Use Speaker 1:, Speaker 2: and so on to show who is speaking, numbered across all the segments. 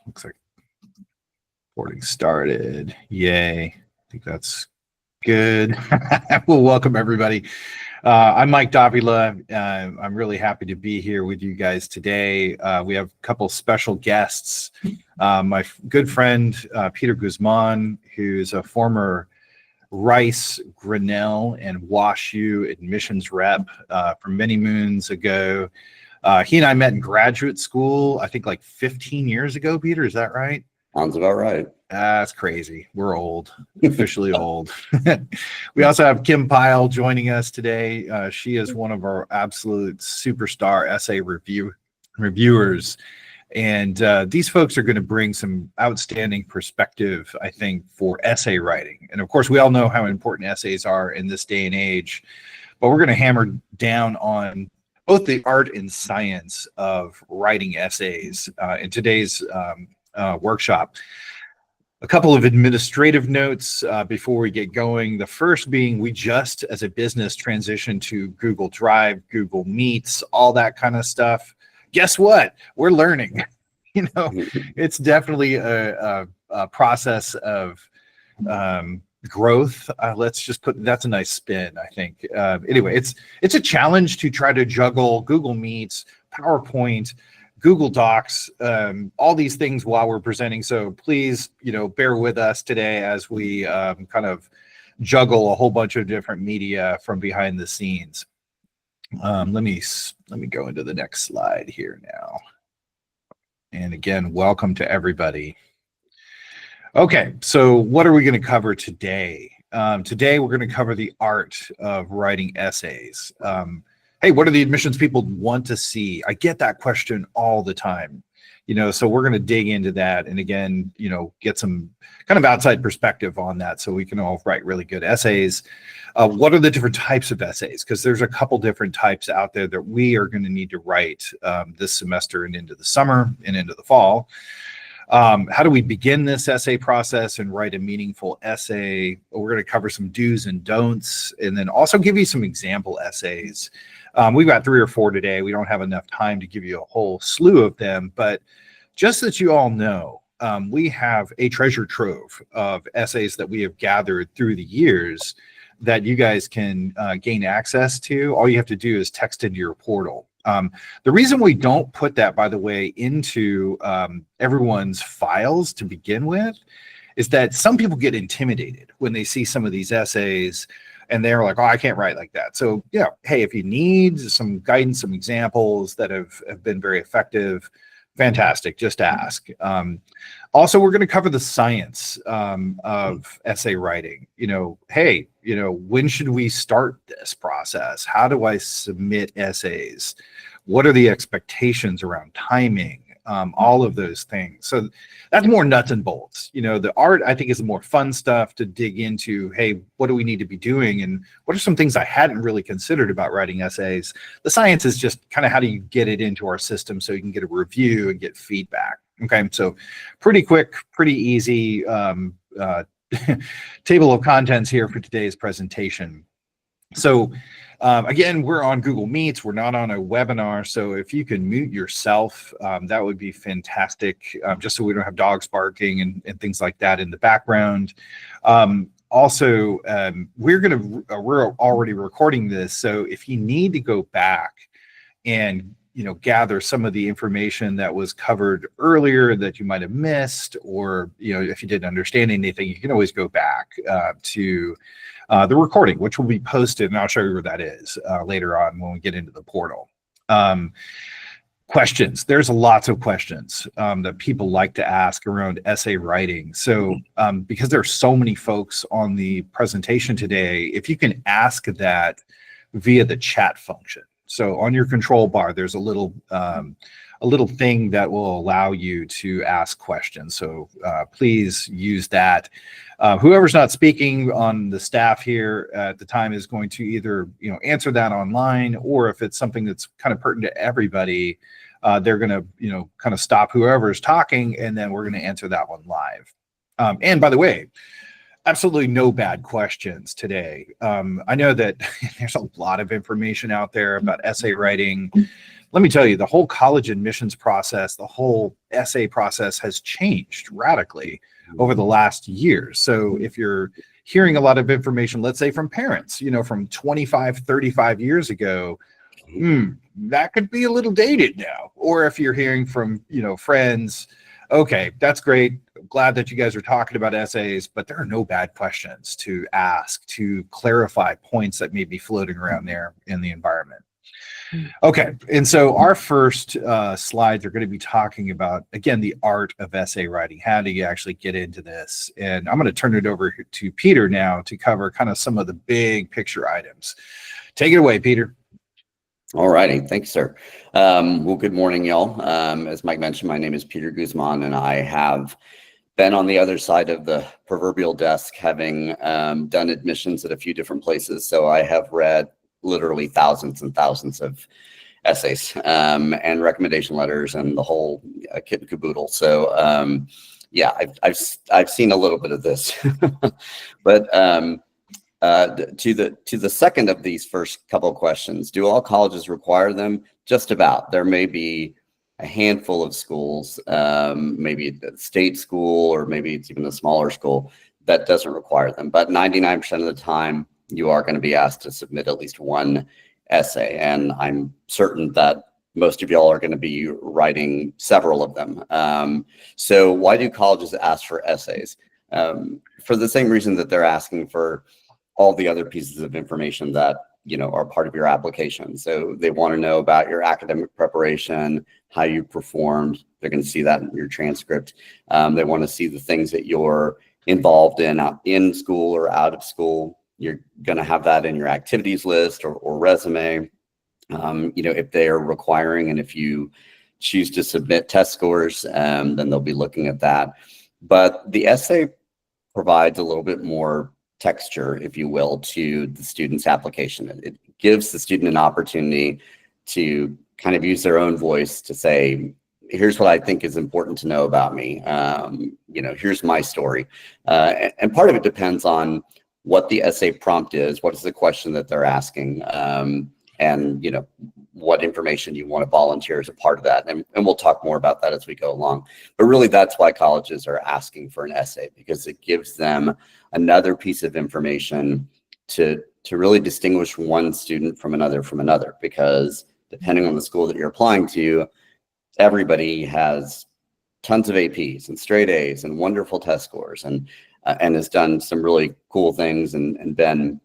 Speaker 1: Looks like recording started. Yay. I think that's good. Well, welcome everybody. I'm Mike Davila. I'm really happy to be here with you guys today. We have a couple special guests. My good friend, Peter Guzman, who's a former Rice, Grinnell, and Wash U admissions rep from many moons ago. He and I met in graduate school, I think like 15 years ago, Peter, is that right?
Speaker 2: Sounds about right.
Speaker 1: That's crazy. We're old, officially old. We also have Kim Pyle joining us today. She is one of our absolute superstar essay reviewers. And these folks are going to bring some outstanding perspective, I think, for essay writing. And of course, we all know how important essays are in this day and age, but we're going to hammer down on both the art and science of writing essays in today's workshop. A couple of administrative notes before we get going. The first being we just, as a business, transitioned to Google Drive, Google Meets, all that kind of stuff. Guess what? We're learning. It's definitely a process of growth. Let's just put that's a nice spin, I think. Anyway, it's a challenge to try to juggle Google Meets, PowerPoint, Google Docs, all these things while we're presenting. So please, bear with us today as we kind of juggle a whole bunch of different media from behind the scenes. Let me go into the next slide here now. And again, welcome to everybody. Okay, so what are we going to cover today? Today, we're going to cover the art of writing essays. Hey, what do the admissions people want to see? I get that question all the time. So we're going to dig into that and again, get some kind of outside perspective on that so we can all write really good essays. What are the different types of essays? Because there's a couple different types out there that we are going to need to write this semester and into the summer and into the fall. How do we begin this essay process and write a meaningful essay? We're going to cover some do's and don'ts and then also give you some example essays. We've got 3 or 4 today. We don't have enough time to give you a whole slew of them, but just that you all know, we have a treasure trove of essays that we have gathered through the years that you guys can gain access to. All you have to do is text into your portal. The reason we don't put that, by the way, into everyone's files to begin with is that some people get intimidated when they see some of these essays and they're like, oh, I can't write like that. So yeah, hey, if you need some guidance, some examples that have been very effective, fantastic, just ask. Also, we're going to cover the science of essay writing. Hey, when should we start this process? How do I submit essays? What are the expectations around timing? All of those things. So that's more nuts and bolts. The art, I think, is the more fun stuff to dig into. Hey, what do we need to be doing? And what are some things I hadn't really considered about writing essays? The science is just kind of how do you get it into our system so you can get a review and get feedback. Okay, so pretty quick, pretty easy table of contents here for today's presentation. So again, we're on Google Meets. We're not on a webinar. So if you can mute yourself, that would be fantastic, just so we don't have dogs barking and things like that in the background. Also, we're already recording this. So if you need to go back and gather some of the information that was covered earlier that you might have missed, or if you didn't understand anything, you can always go back to the recording, which will be posted, and I'll show you where that is later on when we get into the portal. Questions. There's lots of questions that people like to ask around essay writing. So because there are so many folks on the presentation today, if you can ask that via the chat function. So on your control bar, there's a little thing that will allow you to ask questions. So please use that. Whoever's not speaking on the staff here at the time is going to either answer that online, or if it's something that's kind of pertinent to everybody, they're going to kind of stop whoever's talking, and then we're going to answer that one live. And by the way, absolutely no bad questions today. I know that there's a lot of information out there about essay writing. let me tell you, the whole college admissions process, the whole essay process has changed radically over the last year. So if you're hearing a lot of information, let's say from parents, from 25, 35 years ago, that could be a little dated now. Or if you're hearing from, friends, okay, that's great. Glad that you guys are talking about essays, but there are no bad questions to ask to clarify points that may be floating around there in the environment. Okay, and so our first slides are going to be talking about, again, the art of essay writing. How do you actually get into this? And I'm going to turn it over to Peter now to cover kind of some of the big picture items. Take it away, Peter.
Speaker 2: All righty. Thanks, sir. Well, good morning, y'all. As Mike mentioned, my name is Peter Guzman, and I have been on the other side of the proverbial desk, having done admissions at a few different places. So I have read literally thousands and thousands of essays and recommendation letters and the whole kit and caboodle. So yeah, I've seen a little bit of this, but to the second of these first couple of questions, do all colleges require them? Just about. There may be a handful of schools, maybe a state school, or maybe it's even a smaller school that doesn't require them. But 99% of the time, you are going to be asked to submit at least one essay. And I'm certain that most of y'all are going to be writing several of them. So why do colleges ask for essays? For the same reason that they're asking for all the other pieces of information that are part of your application. So they want to know about your academic preparation, how you performed. They're going to see that in your transcript. They want to see the things that you're involved in school or out of school. You're going to have that in your activities list or resume. If they are requiring, and if you choose to submit test scores, then they'll be looking at that. But the essay provides a little bit more texture, if you will, to the student's application. It gives the student an opportunity to kind of use their own voice to say, here's what I think is important to know about me. Here's my story. And part of it depends on what the essay prompt is, what is the question that they're asking, and what information you want to volunteer as a part of that. And we'll talk more about that as we go along. But really, that's why colleges are asking for an essay, because it gives them another piece of information to really distinguish one student from another, because depending on the school that you're applying to, everybody has tons of APs and straight A's and wonderful test scores and has done some really cool things and been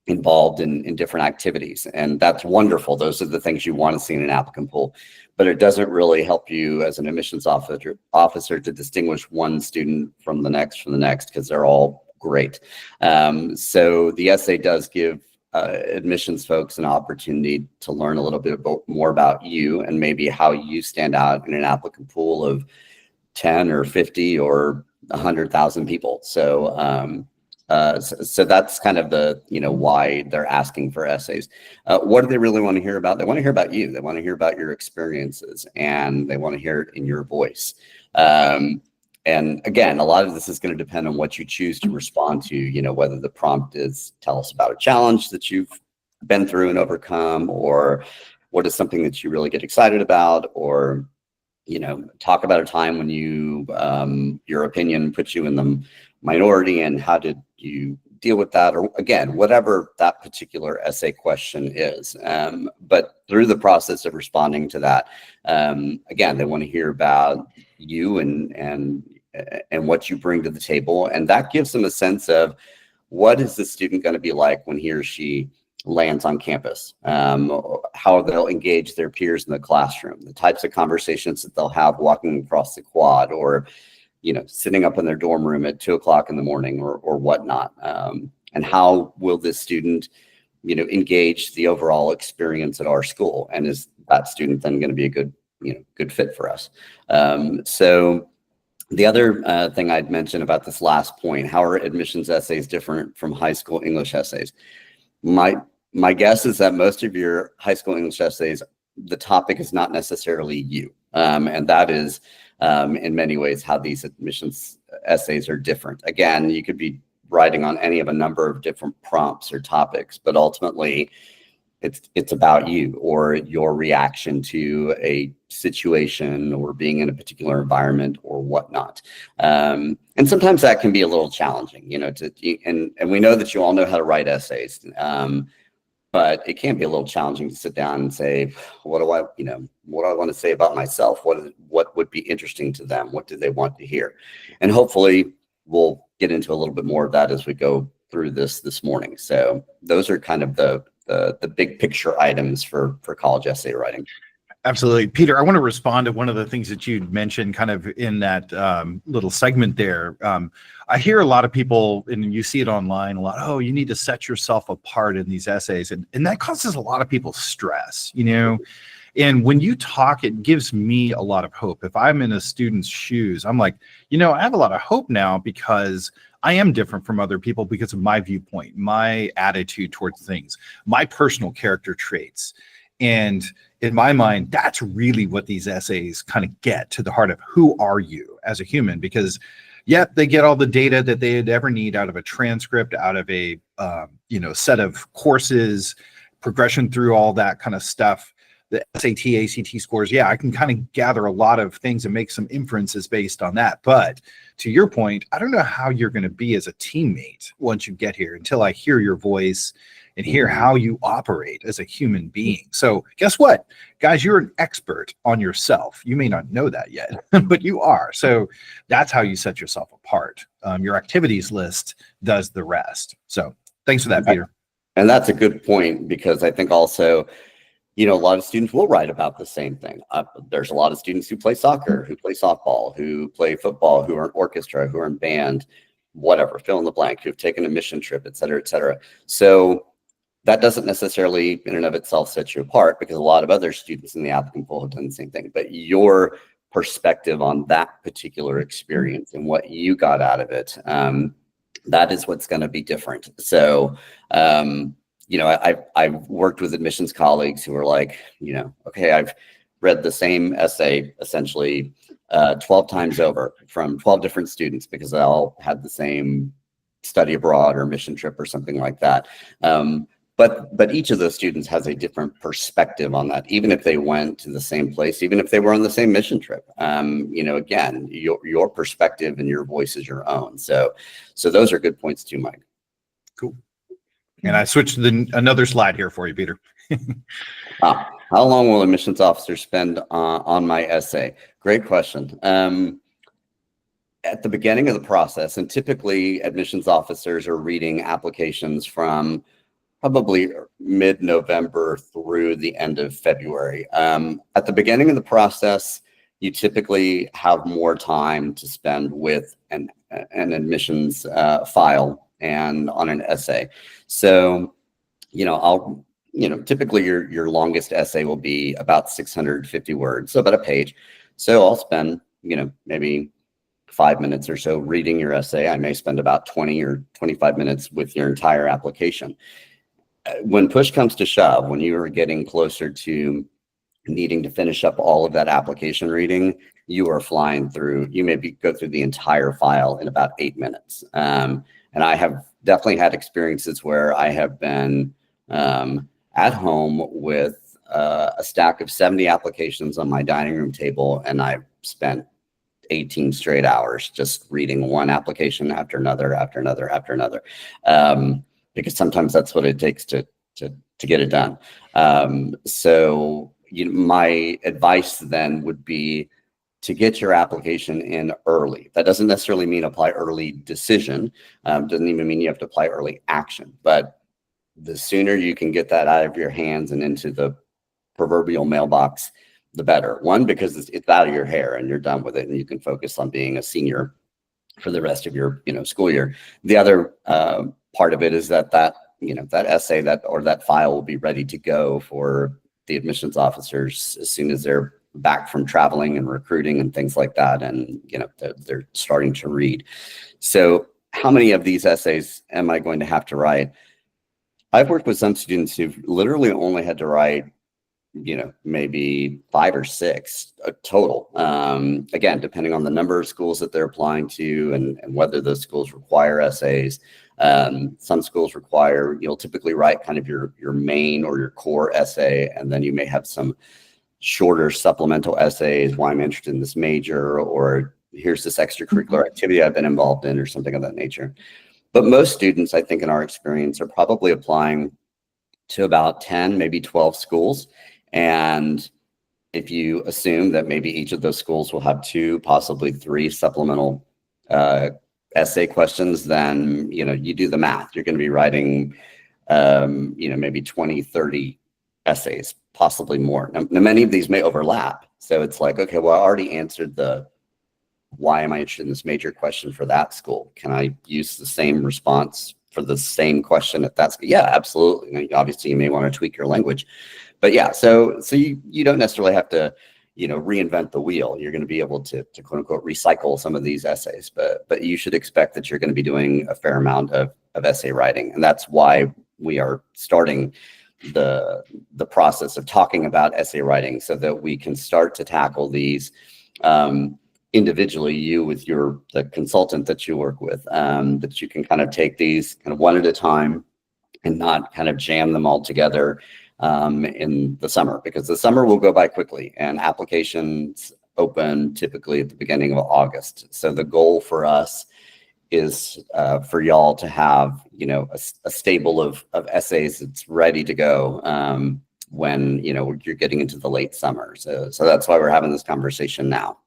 Speaker 2: involved in different activities. And that's wonderful. Those are the things you want to see in an applicant pool. But it doesn't really help you as an admissions officer to distinguish one student from the next, because they're all great. So the essay does give admissions folks an opportunity to learn a little bit more about you and maybe how you stand out in an applicant pool of 10 or 50 or 100,000 people. So so that's kind of the why they're asking for essays. What do they really want to hear about? They want to hear about you. They want to hear about your experiences, and they want to hear it in your voice. And again, a lot of this is going to depend on what you choose to respond to, whether the prompt is tell us about a challenge that you've been through and overcome, or what is something that you really get excited about, or, talk about a time when your opinion puts you in the minority and how did you deal with that, or again, whatever that particular essay question is. But through the process of responding to that, again, they want to hear about you and what you bring to the table. And that gives them a sense of what is the student going to be like when he or she lands on campus, how they'll engage their peers in the classroom, the types of conversations that they'll have walking across the quad, or sitting up in their dorm room at 2:00 in the morning or whatnot. And how will this student, engage the overall experience at our school? And is that student then going to be a good fit for us? So the other thing I'd mention about this last point, how are admissions essays different from high school English essays? My guess is that most of your high school English essays, the topic is not necessarily you. And that is, in many ways, how these admissions essays are different. Again, you could be writing on any of a number of different prompts or topics, but ultimately, it's about you or your reaction to a situation or being in a particular environment or whatnot. And sometimes that can be a little challenging, and we know that you all know how to write essays. But it can be a little challenging to sit down and say, what do I want to say about myself? What would be interesting to them? What do they want to hear? And hopefully we'll get into a little bit more of that as we go through this morning. So those are kind of the big picture items for college essay writing.
Speaker 1: Absolutely. Peter, I want to respond to one of the things that you mentioned kind of in that little segment there. I hear a lot of people, and you see it online a lot, oh, you need to set yourself apart in these essays. And that causes a lot of people stress, And when you talk, it gives me a lot of hope. If I'm in a student's shoes, I'm like, I have a lot of hope now because I am different from other people because of my viewpoint, my attitude towards things, my personal character traits. And in my mind, that's really what these essays kind of get to the heart of who are you as a human, because they get all the data that they'd ever need out of a transcript, out of a, set of courses, progression through all that kind of stuff. The SAT, ACT scores, I can kind of gather a lot of things and make some inferences based on that. But to your point, I don't know how you're going to be as a teammate once you get here until I hear your voice and hear how you operate as a human being. So guess what, guys, you're an expert on yourself. You may not know that yet, but you are. So that's how you set yourself apart. Your activities list does the rest. So thanks for that, Peter.
Speaker 2: And that's a good point, because I think also, a lot of students will write about the same thing. There's a lot of students who play soccer, who play softball, who play football, who are in orchestra, who are in band, whatever, fill in the blank, who've taken a mission trip, et cetera, et cetera. So that doesn't necessarily in and of itself set you apart, because a lot of other students in the applicant pool have done the same thing. But your perspective on that particular experience and what you got out of it, that is what's going to be different. So, I've worked with admissions colleagues who are like, okay, I've read the same essay essentially 12 times over from 12 different students, because they all had the same study abroad or mission trip or something like that. But each of those students has a different perspective on that, even if they went to the same place, even if they were on the same mission trip. Again, your perspective and your voice is your own. So those are good points too, Mike.
Speaker 1: Cool. And I switched to another slide here for you, Peter.
Speaker 2: How long will admissions officers spend on my essay? Great question. At the beginning of the process, and typically admissions officers are reading applications from probably mid-November through the end of February. At the beginning of the process, you typically have more time to spend with an admissions file and on an essay. So, typically your longest essay will be about 650 words, so about a page. So I'll spend, maybe 5 minutes or so reading your essay. I may spend about 20 or 25 minutes with your entire application. When push comes to shove, when you are getting closer to needing to finish up all of that application reading, you are flying through. You may go through the entire file in about 8 minutes. And I have definitely had experiences where I have been at home with a stack of 70 applications on my dining room table, and I've spent 18 straight hours just reading one application after another, after another, after another. Because sometimes that's what it takes to get it done. So my advice then would be to get your application in early. That doesn't necessarily mean apply early decision. Doesn't even mean you have to apply early action. But the sooner you can get that out of your hands and into the proverbial mailbox, the better. One, because it's out of your hair and you're done with it, and you can focus on being a senior for the rest of your school year. The other part of it is that essay or that file will be ready to go for the admissions officers as soon as they're back from traveling and recruiting and things like that, and they're starting to read. So how many of these essays am I going to have to write? I've worked with some students who've literally only had to write maybe 5 or 6 total. Again, depending on the number of schools that they're applying to and whether those schools require essays. Some schools require, you'll typically write kind of your main or your core essay, and then you may have some shorter supplemental essays, why I'm interested in this major, or here's this extracurricular activity I've been involved in, or something of that nature. But most students, I think in our experience, are probably applying to about 10, maybe 12 schools. And if you assume that maybe each of those schools will have 2, possibly 3 supplemental essay questions, then, you do the math. You're going to be writing, maybe 20, 30 essays, possibly more. Now, many of these may overlap. So it's like, okay, well, I already answered the why am I interested in this major question for that school? Can I use the same response for the same question at that school? Yeah, absolutely. Obviously, you may want to tweak your language. But yeah, so you don't necessarily have to, reinvent the wheel. You're going to be able to quote unquote recycle some of these essays, but you should expect that you're going to be doing a fair amount of essay writing. And that's why we are starting the process of talking about essay writing, so that we can start to tackle these individually, you with the consultant that you work with, that you can kind of take these kind of one at a time and not kind of jam them all together in the summer, because the summer will go by quickly and applications open typically at the beginning of August. So the goal for us is for y'all to have, a stable of essays that's ready to go when, you're getting into the late summer. So that's why we're having this conversation now.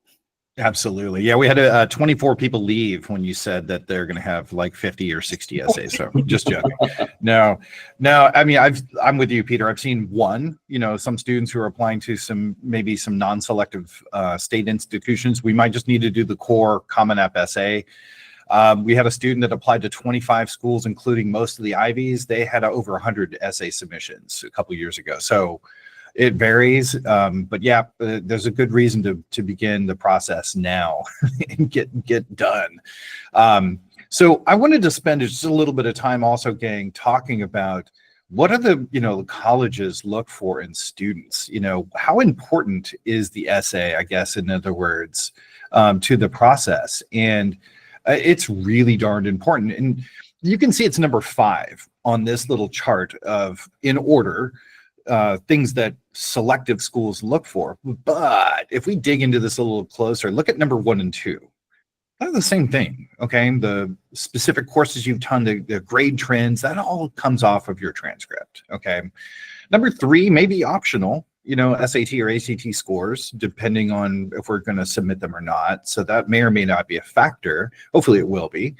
Speaker 1: Absolutely. Yeah, we had 24 people leave when you said that they're going to have like 50 or 60 essays. So just joking. No, I mean, I'm with you, Peter. I've seen one, some students who are applying to maybe some non-selective state institutions. We might just need to do the core Common App essay. We had a student that applied to 25 schools, including most of the Ivies. They had over 100 essay submissions a couple years ago. So it varies, but yeah, there's a good reason to begin the process now and get done. So I wanted to spend just a little bit of time also, gang, talking about what are the colleges look for in students. How important is the essay, I guess, in other words, to the process? And it's really darned important. And you can see it's number 5 on this little chart of, in order, things that selective schools look for. But if we dig into this a little closer, look at number 1 and 2. They're the same thing, okay? The specific courses you've done, the grade trends, that all comes off of your transcript, okay? Number 3 may be optional, SAT or ACT scores, depending on if we're going to submit them or not. So that may or may not be a factor. Hopefully it will be.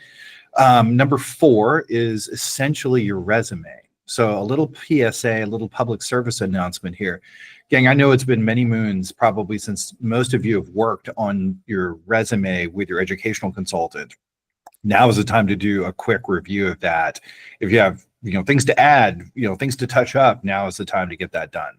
Speaker 1: Number 4 is essentially your resume. So a little PSA, a little public service announcement here. Gang, I know it's been many moons probably since most of you have worked on your resume with your educational consultant. Now is the time to do a quick review of that. If you have things to add, things to touch up, now is the time to get that done.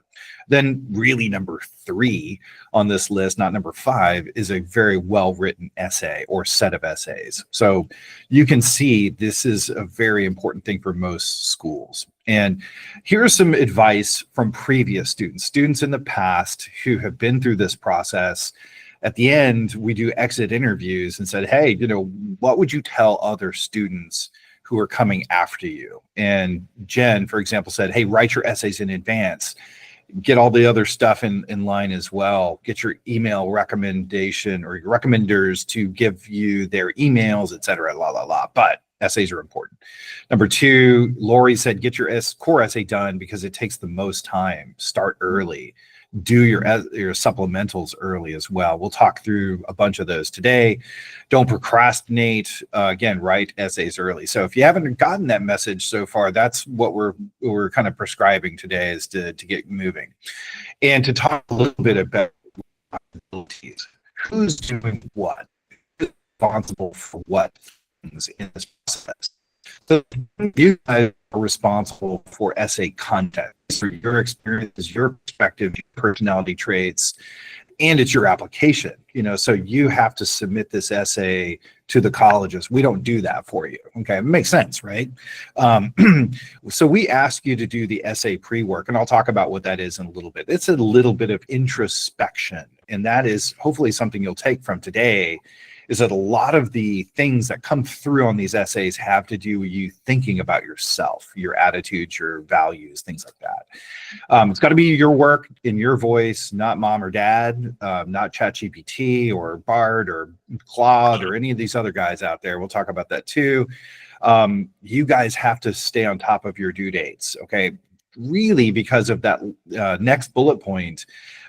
Speaker 1: Then really number 3 on this list, not number 5, is a very well-written essay or set of essays. So you can see this is a very important thing for most schools. And here's some advice from previous students in the past who have been through this process. At the end, we do exit interviews and said, hey, what would you tell other students who are coming after you? And Jen, for example, said, hey, write your essays in advance. Get all the other stuff in line as well. Get your email recommendation or your recommenders to give you their emails, et cetera, But essays are important. Number 2, Lori said, get your core essay done because it takes the most time. Start early. Do your supplementals early as well. We'll talk through a bunch of those today. Don't procrastinate. Again, write essays early. So if you haven't gotten that message so far, that's what we're kind of prescribing today, is to get moving. And to talk a little bit about responsibilities. Who's doing what? Who's responsible for what things in this process? So you guys are responsible for essay content. for your experiences, your perspective, your personality traits, and it's your application, so you have to submit this essay to the colleges. We don't do that for you. Okay, it makes sense, right? So we ask you to do the essay pre-work, and I'll talk about what that is in a little bit. It's a little bit of introspection, and that is hopefully something you'll take from today, is that a lot of the things that come through on these essays have to do with you thinking about yourself, your attitudes, your values, things like that. It's got to be your work in your voice, not mom or dad, not ChatGPT or Bard or Claude or any of these other guys out there. We'll talk about that too. You guys have to stay on top of your due dates, okay? Really, because of that next bullet point,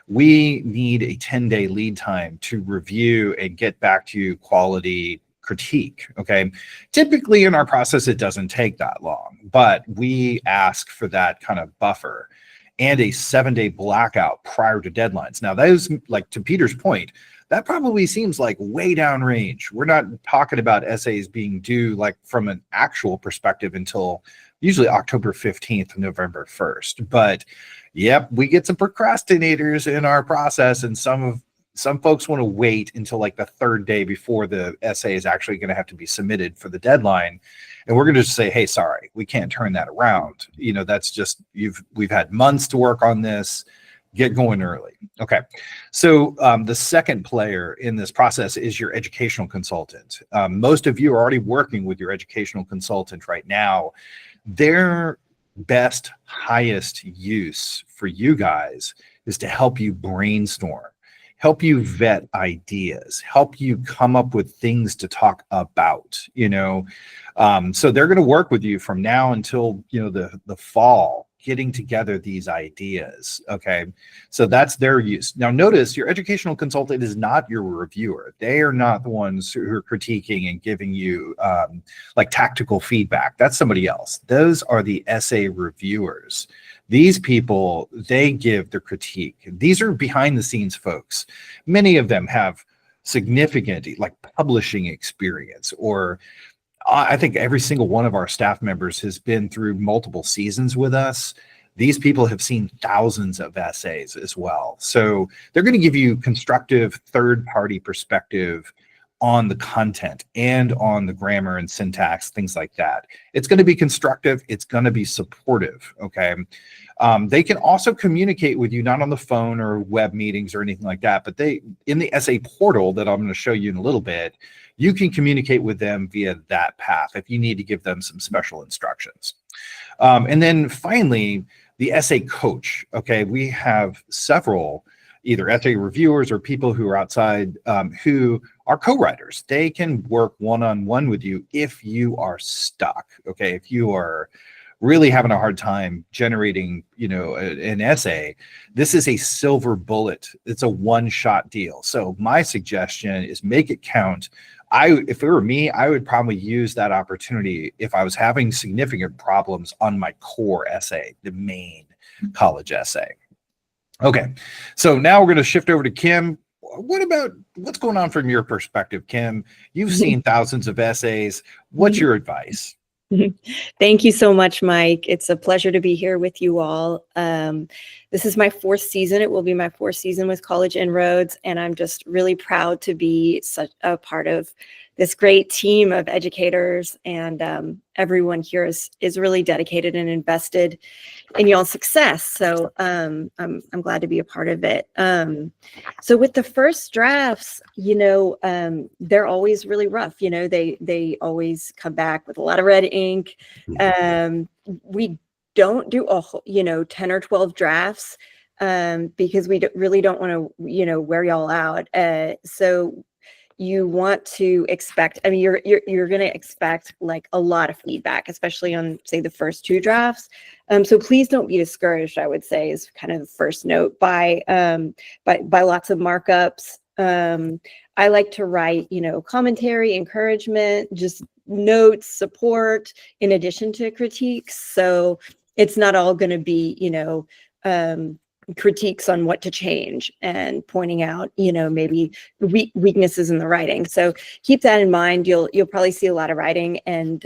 Speaker 1: we need a 10-day lead time to review and get back to you quality critique, okay? Typically in our process, it doesn't take that long, but we ask for that kind of buffer and a 7-day blackout prior to deadlines. Now, those, like to Peter's point, that probably seems like way downrange. We're not talking about essays being due like from an actual perspective until usually October 15th, November 1st. But yep, we get some procrastinators in our process, and some folks want to wait until like the third day before the essay is actually going to have to be submitted for the deadline. And we're going to just say, hey, sorry, we can't turn that around. That's just, we've had months to work on this. Get going early. Okay. So the second player in this process is your educational consultant. Most of you are already working with your educational consultant right now. Their best, highest use for you guys is to help you brainstorm, help you vet ideas, help you come up with things to talk about, so they're going to work with you from now until, the fall, getting together these ideas. Okay. So that's their use. Now notice your educational consultant is not your reviewer. They are not the ones who are critiquing and giving you like tactical feedback. That's somebody else. Those are the essay reviewers. These people, they give the critique. These are behind the scenes folks. Many of them have significant like publishing experience, or I think every single one of our staff members has been through multiple seasons with us. These people have seen thousands of essays as well. So they're going to give you constructive third-party perspective on the content and on the grammar and syntax, things like that. It's going to be constructive. It's going to be supportive, okay? They can also communicate with you, not on the phone or web meetings or anything like that, but in the essay portal that I'm going to show you in a little bit, you can communicate with them via that path if you need to give them some special instructions. And then finally, the essay coach, okay? We have several either essay reviewers or people who are outside who are co-writers. They can work one-on-one with you if you are stuck, okay? If you are really having a hard time generating, an essay, this is a silver bullet. It's a one-shot deal. So my suggestion is make it count. If it were me, I would probably use that opportunity if I was having significant problems on my core essay, the main college essay. Okay, so now we're going to shift over to Kim. What's going on from your perspective, Kim? You've seen thousands of essays. What's your advice?
Speaker 3: Thank you so much, Mike. It's a pleasure to be here with you all. This is my 4th season. It will be my 4th season with College Inroads, and I'm just really proud to be such a part of this great team of educators, and everyone here is really dedicated and invested in y'all's success. So I'm glad to be a part of it. So with the first drafts, they're always really rough. They always come back with a lot of red ink. We don't do 10 or 12 drafts because we really don't want to, wear y'all out. So you want to expect, you're going to expect like a lot of feedback, especially on, say, the first 2 drafts. So please don't be discouraged, I would say, is kind of the first note by lots of markups. I like to write, commentary, encouragement, just notes, support, in addition to critiques. So it's not all going to be, critiques on what to change and pointing out, maybe weaknesses in the writing. So keep that in mind. You'll probably see a lot of writing, and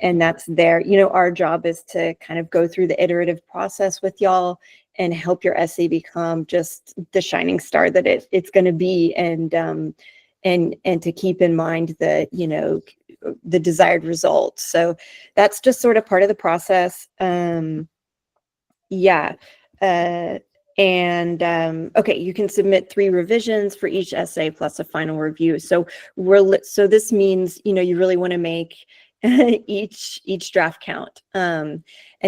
Speaker 3: And that's there. Our job is to kind of go through the iterative process with y'all and help your essay become just the shining star that it's going to be, and to keep in mind the the desired results. So that's just sort of part of the process. Yeah. Okay, you can submit 3 revisions for each essay plus a final review. So so this means, you really want to make each draft count. And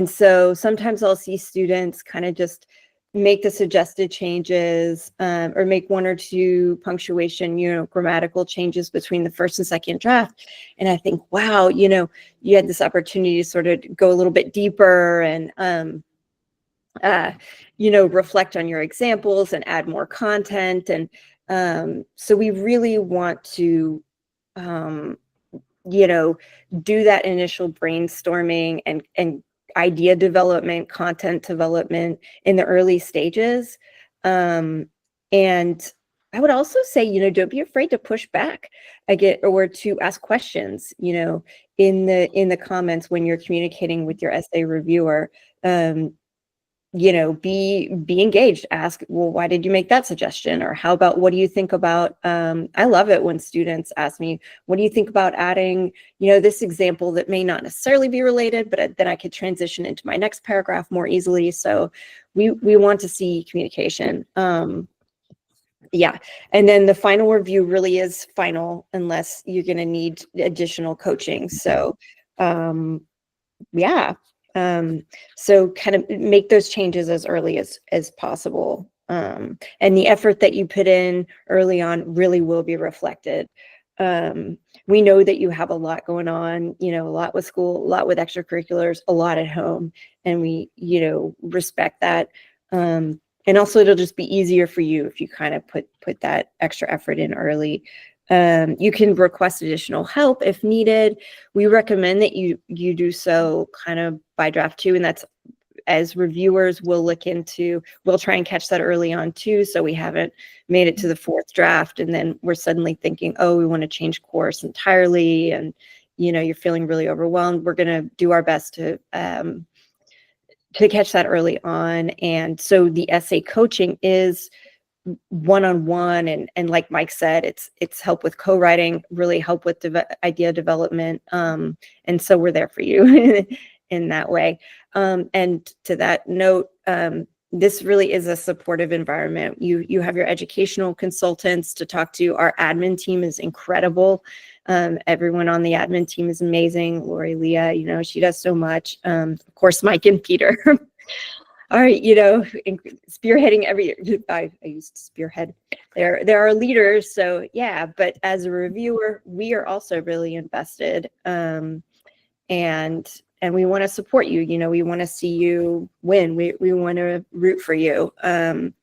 Speaker 3: so sometimes I'll see students kind of just make the suggested changes, or make 1 or 2 punctuation, grammatical changes between the first and second draft. And I think, wow, you had this opportunity to sort of go a little bit deeper and, reflect on your examples and add more content. And so we really want to, do that initial brainstorming and idea development, content development in the early stages. And I would also say, don't be afraid to push back or to ask questions, in the comments when you're communicating with your essay reviewer. Be engaged. Ask, well, why did you make that suggestion? Or how about, what do you think about, I love it when students ask me, what do you think about adding, this example that may not necessarily be related, but then I could transition into my next paragraph more easily. So we want to see communication. Yeah. And then the final review really is final unless you're going to need additional coaching. So, yeah. So kind of make those changes as early as possible. And the effort that you put in early on really will be reflected. We know that you have a lot going on, a lot with school, a lot with extracurriculars, a lot at home, and we, respect that. And also it'll just be easier for you if you kind of put that extra effort in early. You can request additional help if needed. We recommend that you do so kind of by draft 2, and that's, as reviewers, we'll try and catch that early on too, so we haven't made it to the 4th draft and then we're suddenly thinking, oh, we want to change course entirely, and you're feeling really overwhelmed. We're going to do our best to catch that early on. And so the essay coaching is one-on-one, and like Mike said, it's help with co-writing, really help with idea development, and so we're there for you in that way. And to that note, this really is a supportive environment. You have your educational consultants to talk to. Our admin team is incredible. Everyone on the admin team is amazing. Lori, Leah, she does so much. Of course, Mike and Peter. All right, spearheading I used to spearhead. There are leaders, so yeah. But as a reviewer, we are also really invested, and we want to support you. We want to see you win. We want to root for you, and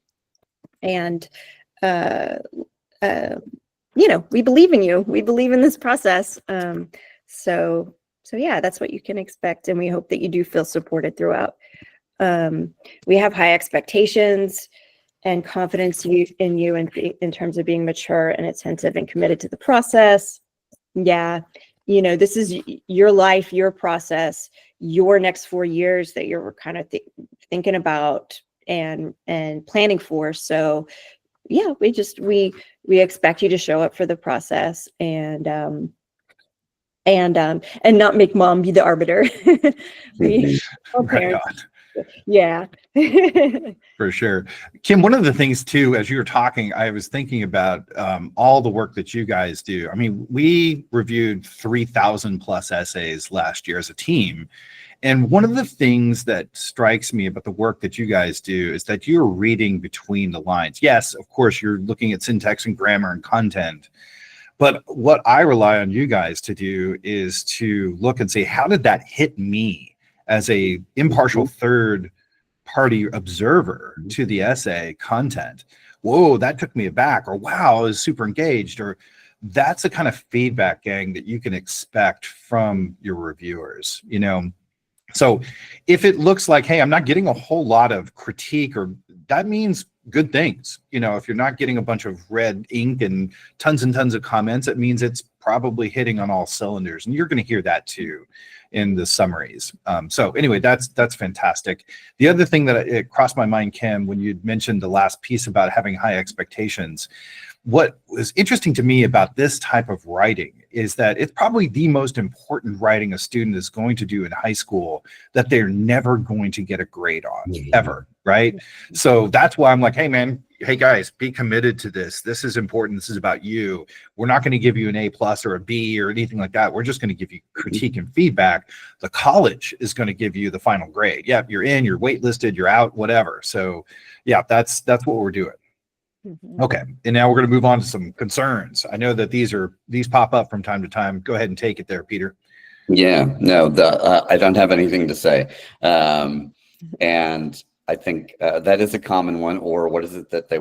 Speaker 3: we believe in you. We believe in this process. So yeah, that's what you can expect, and we hope that you do feel supported throughout. We have high expectations and confidence in you in terms of being mature and attentive and committed to the process. Yeah. This is your life, your process, your next 4 years that you're kind of thinking about and planning for. So yeah, we expect you to show up for the process and not make mom be the arbiter.
Speaker 1: Right on.
Speaker 3: Yeah.
Speaker 1: For sure. Kim, one of the things too, as you were talking, I was thinking about all the work that you guys do. I mean, we reviewed 3,000 plus essays last year as a team. And one of the things that strikes me about the work that you guys do is that you're reading between the lines. Yes, of course, you're looking at syntax and grammar and content. But what I rely on you guys to do is to look and say, how did that hit me as a impartial third party observer to the essay content? Whoa, that took me aback, or wow, I was super engaged, or that's the kind of feedback, gang, that you can expect from your reviewers, So if it looks like, hey, I'm not getting a whole lot of critique, or that means good things. If you're not getting a bunch of red ink and tons of comments, it means it's probably hitting on all cylinders. And you're going to hear that too in the summaries. So anyway, that's fantastic. The other thing that it crossed my mind, Kim, when you mentioned the last piece about having high expectations, what was interesting to me about this type of writing is that it's probably the most important writing a student is going to do in high school that they're never going to get a grade on, ever, right? So that's why I'm like, hey, man, hey, guys, be committed to this. This is important. This is about you. We're not going to give you an A+ or a B or anything like that. We're just going to give you critique and feedback. The college is going to give you the final grade. Yeah, you're in, you're waitlisted, you're out, whatever. So yeah, that's what we're doing. Okay, and now we're going to move on to some concerns. I know that these pop up from time to time. Go ahead and take it there, Peter.
Speaker 2: Yeah, no, I don't have anything to say. And I think that is a common one. Or what is it that they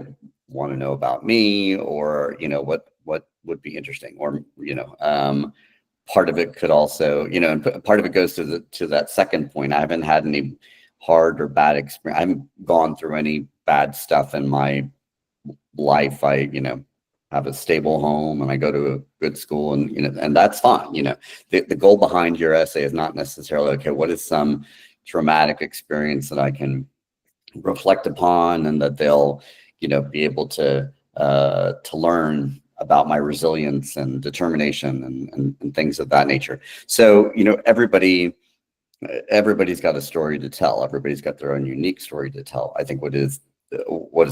Speaker 2: want to know about me? Or, what would be interesting? Or, part of it could also, and part of it goes to that second point. I haven't had any hard or bad experience. I haven't gone through any bad stuff in my life. I have a stable home and I go to a good school, and and that's fine. The goal behind your essay is not necessarily, okay, what is some traumatic experience that I can reflect upon and that they'll be able to learn about my resilience and determination and things of that nature. So everybody's got a story to tell. Everybody's got their own unique story to tell. I think what is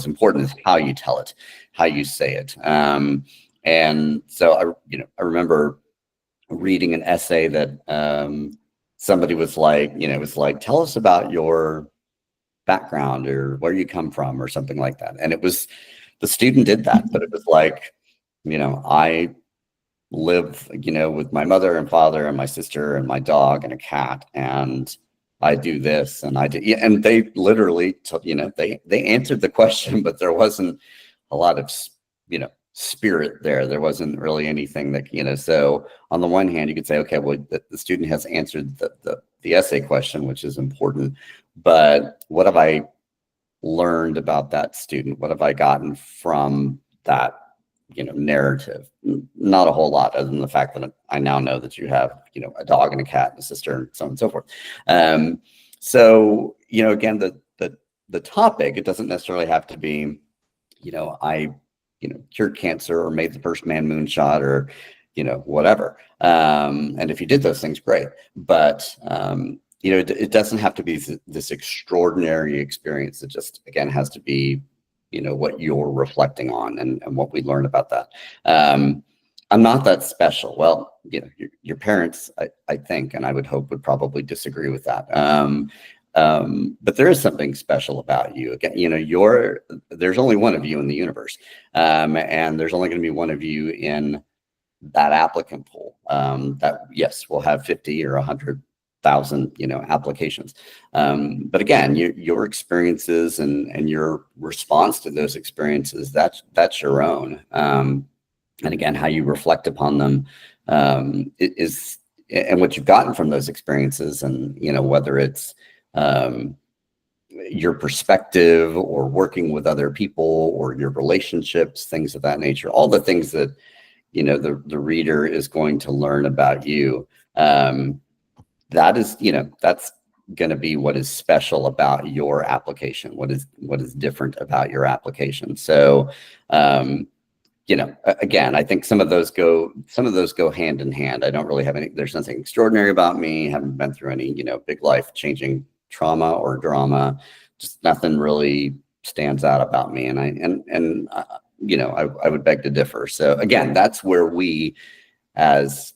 Speaker 2: important is how you tell it, how you say it. And so I remember reading an essay that somebody was like, it was like, tell us about your background or where you come from or something like that. And it was, the student did that, but it was like, I live, with my mother and father and my sister and my dog and a cat, and I do this and I do, and they literally, they answered the question, but there wasn't a lot of, spirit there. There wasn't really anything that, so on the one hand, you could say, okay, well, the student has answered the essay question, which is important, but what have I learned about that student? What have I gotten from that, narrative? Not a whole lot, other than the fact that I now know that you have, a dog and a cat and a sister and so on and so forth. So, again, the topic, it doesn't necessarily have to be, I, cured cancer or made the first man moonshot or, whatever. And if you did those things, great. But, it doesn't have to be this extraordinary experience. It just, again, has to be, what you're reflecting on and what we learn about that. I'm not that special. Well, your parents, I think, and I would hope, would probably disagree with that. But there is something special about you. Again, there's only one of you in the universe. And there's only going to be one of you in that applicant pool. That, yes, we'll have 50 or 100,000, applications. But again, your experiences and your response to those experiences, that's your own. And again, how you reflect upon them is, and what you've gotten from those experiences, and whether it's your perspective or working with other people or your relationships, things of that nature, all the things that the reader is going to learn about you. That is, that's going to be what is special about your application. What is different about your application. So, again, I think some of those go hand in hand. I don't really have there's nothing extraordinary about me. Haven't been through any, big life changing trauma or drama. Just nothing really stands out about me. And I would beg to differ. So again, that's where we, as,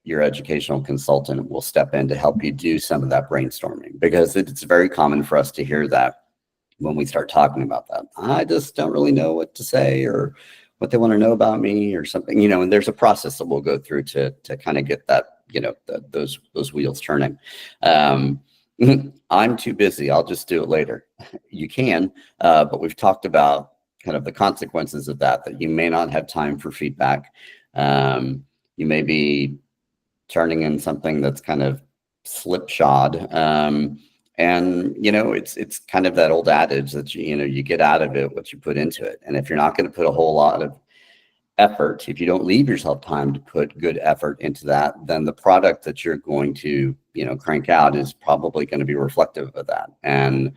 Speaker 2: your educational consultant, will step in to help you do some of that brainstorming, because it's very common for us to hear that when we start talking about that. I just don't really know what to say or what they want to know about me or something, and there's a process that we'll go through to kind of get that, those wheels turning. I'm too busy. I'll just do it later. You can, but we've talked about kind of the consequences of that you may not have time for feedback. You may be turning in something that's kind of slipshod. And, it's kind of that old adage that, you get out of it what you put into it. And if you're not going to put a whole lot of effort, if you don't leave yourself time to put good effort into that, then the product that you're going to, crank out is probably going to be reflective of that. And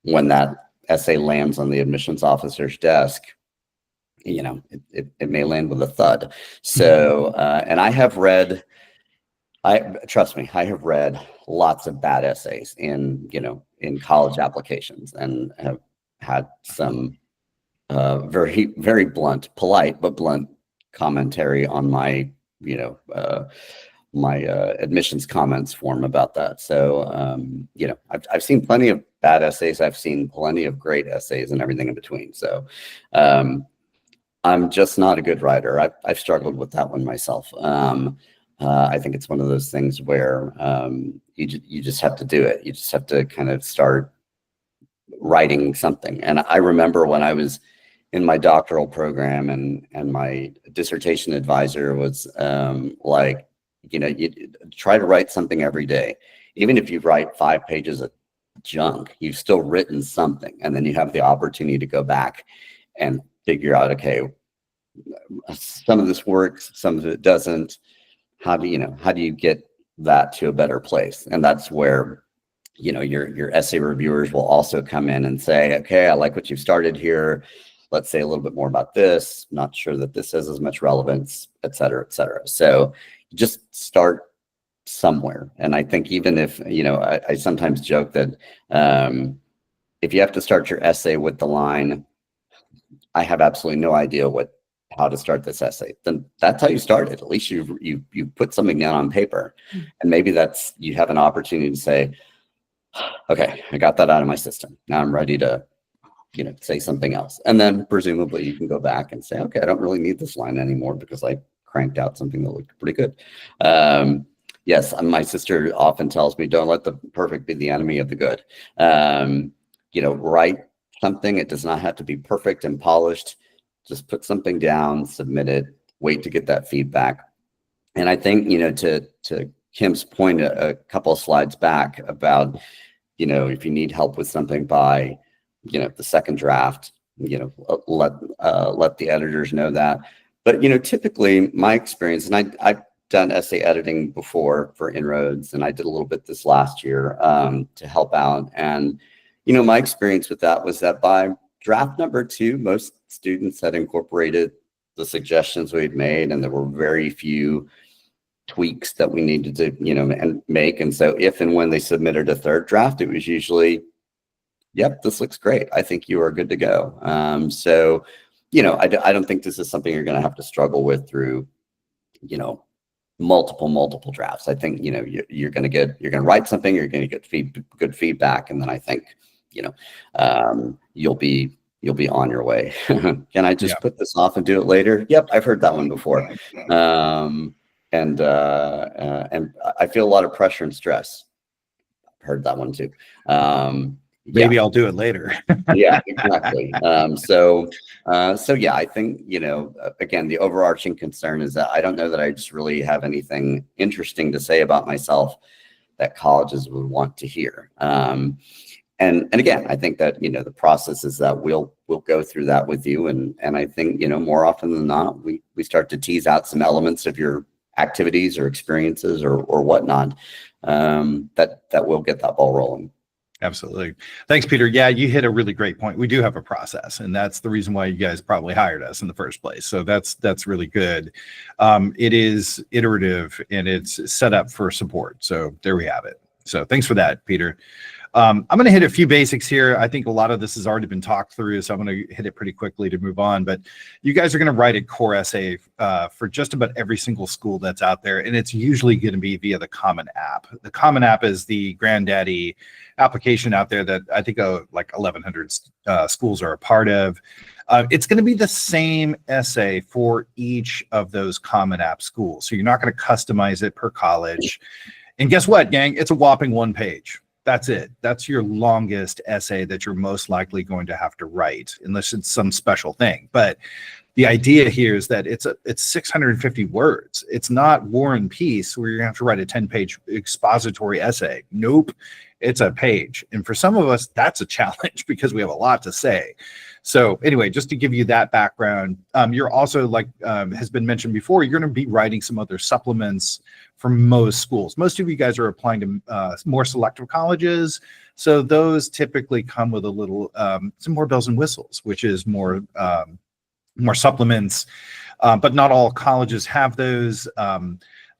Speaker 2: when that essay lands on the admissions officer's desk, it may land with a thud. So, and trust me, I have read lots of bad essays in college applications, and have had some very, very blunt, polite, but blunt commentary on my, admissions comments form about that. So, I've seen plenty of bad essays. I've seen plenty of great essays and everything in between. So, I'm just not a good writer. I've struggled with that one myself. I think it's one of those things where you just have to do it. You just have to kind of start writing something. And I remember when I was in my doctoral program, and my dissertation advisor was you try to write something every day. Even if you write 5 pages of junk, you've still written something. And then you have the opportunity to go back and figure out, okay, some of this works, some of it doesn't. How do you get that to a better place? And that's where, your essay reviewers will also come in and say, okay, I like what you've started here. Let's say a little bit more about this. Not sure that this has as much relevance, et cetera, et cetera. So just start somewhere. And I think even if, I sometimes joke that if you have to start your essay with the line, I have absolutely no idea how to start this essay, then that's how you started. At least you put something down on paper, and maybe you have an opportunity to say, okay, I got that out of my system. Now I'm ready to, say something else. And then presumably you can go back and say, okay, I don't really need this line anymore because I cranked out something that looked pretty good. Yes, my sister often tells me, don't let the perfect be the enemy of the good. Write something. It does not have to be perfect and polished. Just put something down, submit it, wait to get that feedback. And I think, to Kim's point a couple of slides back about, if you need help with something by, the second draft, let the editors know that. But, typically my experience, and I've done essay editing before for Inroads, and I did a little bit this last year to help out. And, my experience with that was that by draft number 2, most students had incorporated the suggestions we'd made, and there were very few tweaks that we needed to, and make. And so if and when they submitted a third draft, it was usually, yep, this looks great. I think you are good to go. So, I don't think this is something you're going to have to struggle with through, multiple drafts. I think, you're going to write something, you're going to get good feedback. And then I think, you'll be on your way. Can I just put this off and do it later? Yep. I've heard that one before. And I feel a lot of pressure and stress. I've heard that one too.
Speaker 1: Maybe I'll do it later.
Speaker 2: Yeah, exactly. So yeah, I think, again, the overarching concern is that I don't know that I just really have anything interesting to say about myself that colleges would want to hear. And again, I think that, the process is that we'll go through that with you. And I think, more often than not, we start to tease out some elements of your activities or experiences or whatnot, that will get that ball rolling.
Speaker 1: Absolutely. Thanks, Peter. Yeah, you hit a really great point. We do have a process, and that's the reason why you guys probably hired us in the first place. So that's really good. It is iterative and it's set up for support. So there we have it. So thanks for that, Peter. I'm going to hit a few basics here. I think a lot of this has already been talked through, so I'm going to hit it pretty quickly to move on. But you guys are going to write a core essay for just about every single school that's out there, and it's usually going to be via the Common App. The Common App is the granddaddy application out there that I think like 1,100 schools are a part of. It's going to be the same essay for each of those Common App schools, so you're not going to customize it per college. And guess what, gang? It's a whopping 1 page. That's it. That's your longest essay that you're most likely going to have to write, unless it's some special thing. But The idea here is that it's 650 words. It's not War and Peace where you're gonna have to write a 10-page expository essay. Nope, it's a page. And for some of us, that's a challenge because we have a lot to say. So anyway, just to give you that background, you're also, like has been mentioned before, you're going to be writing some other supplements for most schools. Most of you guys are applying to more selective colleges. So those typically come with a little, some more bells and whistles, which is more supplements, but not all colleges have those.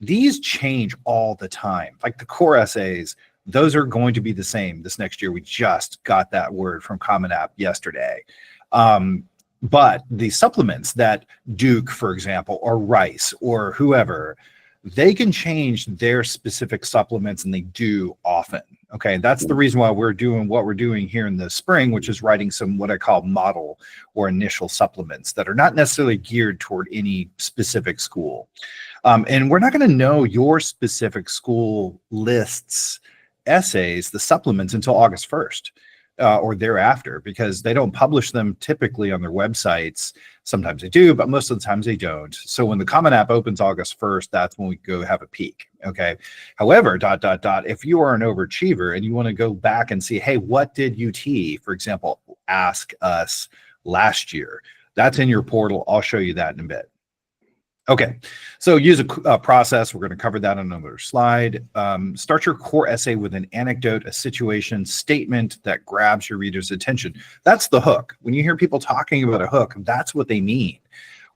Speaker 1: These change all the time. Like the core essays, those are going to be the same this next year. We just got that word from Common App yesterday. But the supplements that Duke, for example, or Rice or whoever, they can change their specific supplements, and they do often. Okay, that's the reason why we're doing what we're doing here in the spring, which is writing some what I call model or initial supplements that are not necessarily geared toward any specific school. And we're not going to know your specific school lists essays, the supplements, until August 1st. Or thereafter, because they don't publish them typically on their websites. Sometimes they do, but most of the times they don't. So when the Common App opens August 1st, that's when we go have a peek. Okay. However, if you are an overachiever and you want to go back and see, hey, what did UT, for example, ask us last year? That's in your portal. I'll show you that in a bit. Okay, so use a process. We're going to cover that on another slide. Start your core essay with an anecdote, a situation, statement that grabs your reader's attention. That's the hook. When you hear people talking about a hook, that's what they mean.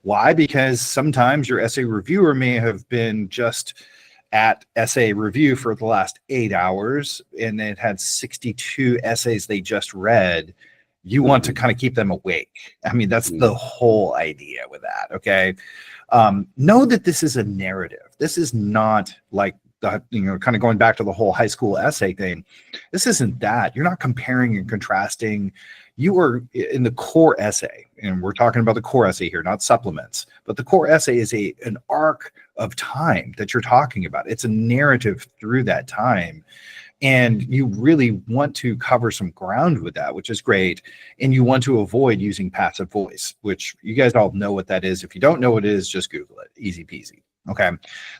Speaker 1: Why? Because sometimes your essay reviewer may have been just at essay review for the last 8 hours, and it had 62 essays they just read. You want to kind of keep them awake. I mean, that's the whole idea with that, okay? Know that this is a narrative. This is not like the, kind of going back to the whole high school essay thing. This isn't that. You're not comparing and contrasting. You are in the core essay, and we're talking about the core essay here, not supplements. But the core essay is an arc of time that you're talking about. It's a narrative through that time. And you really want to cover some ground with that, which is great. And you want to avoid using passive voice, which you guys all know what that is. If you don't know what it is, just Google it. Easy peasy. Okay.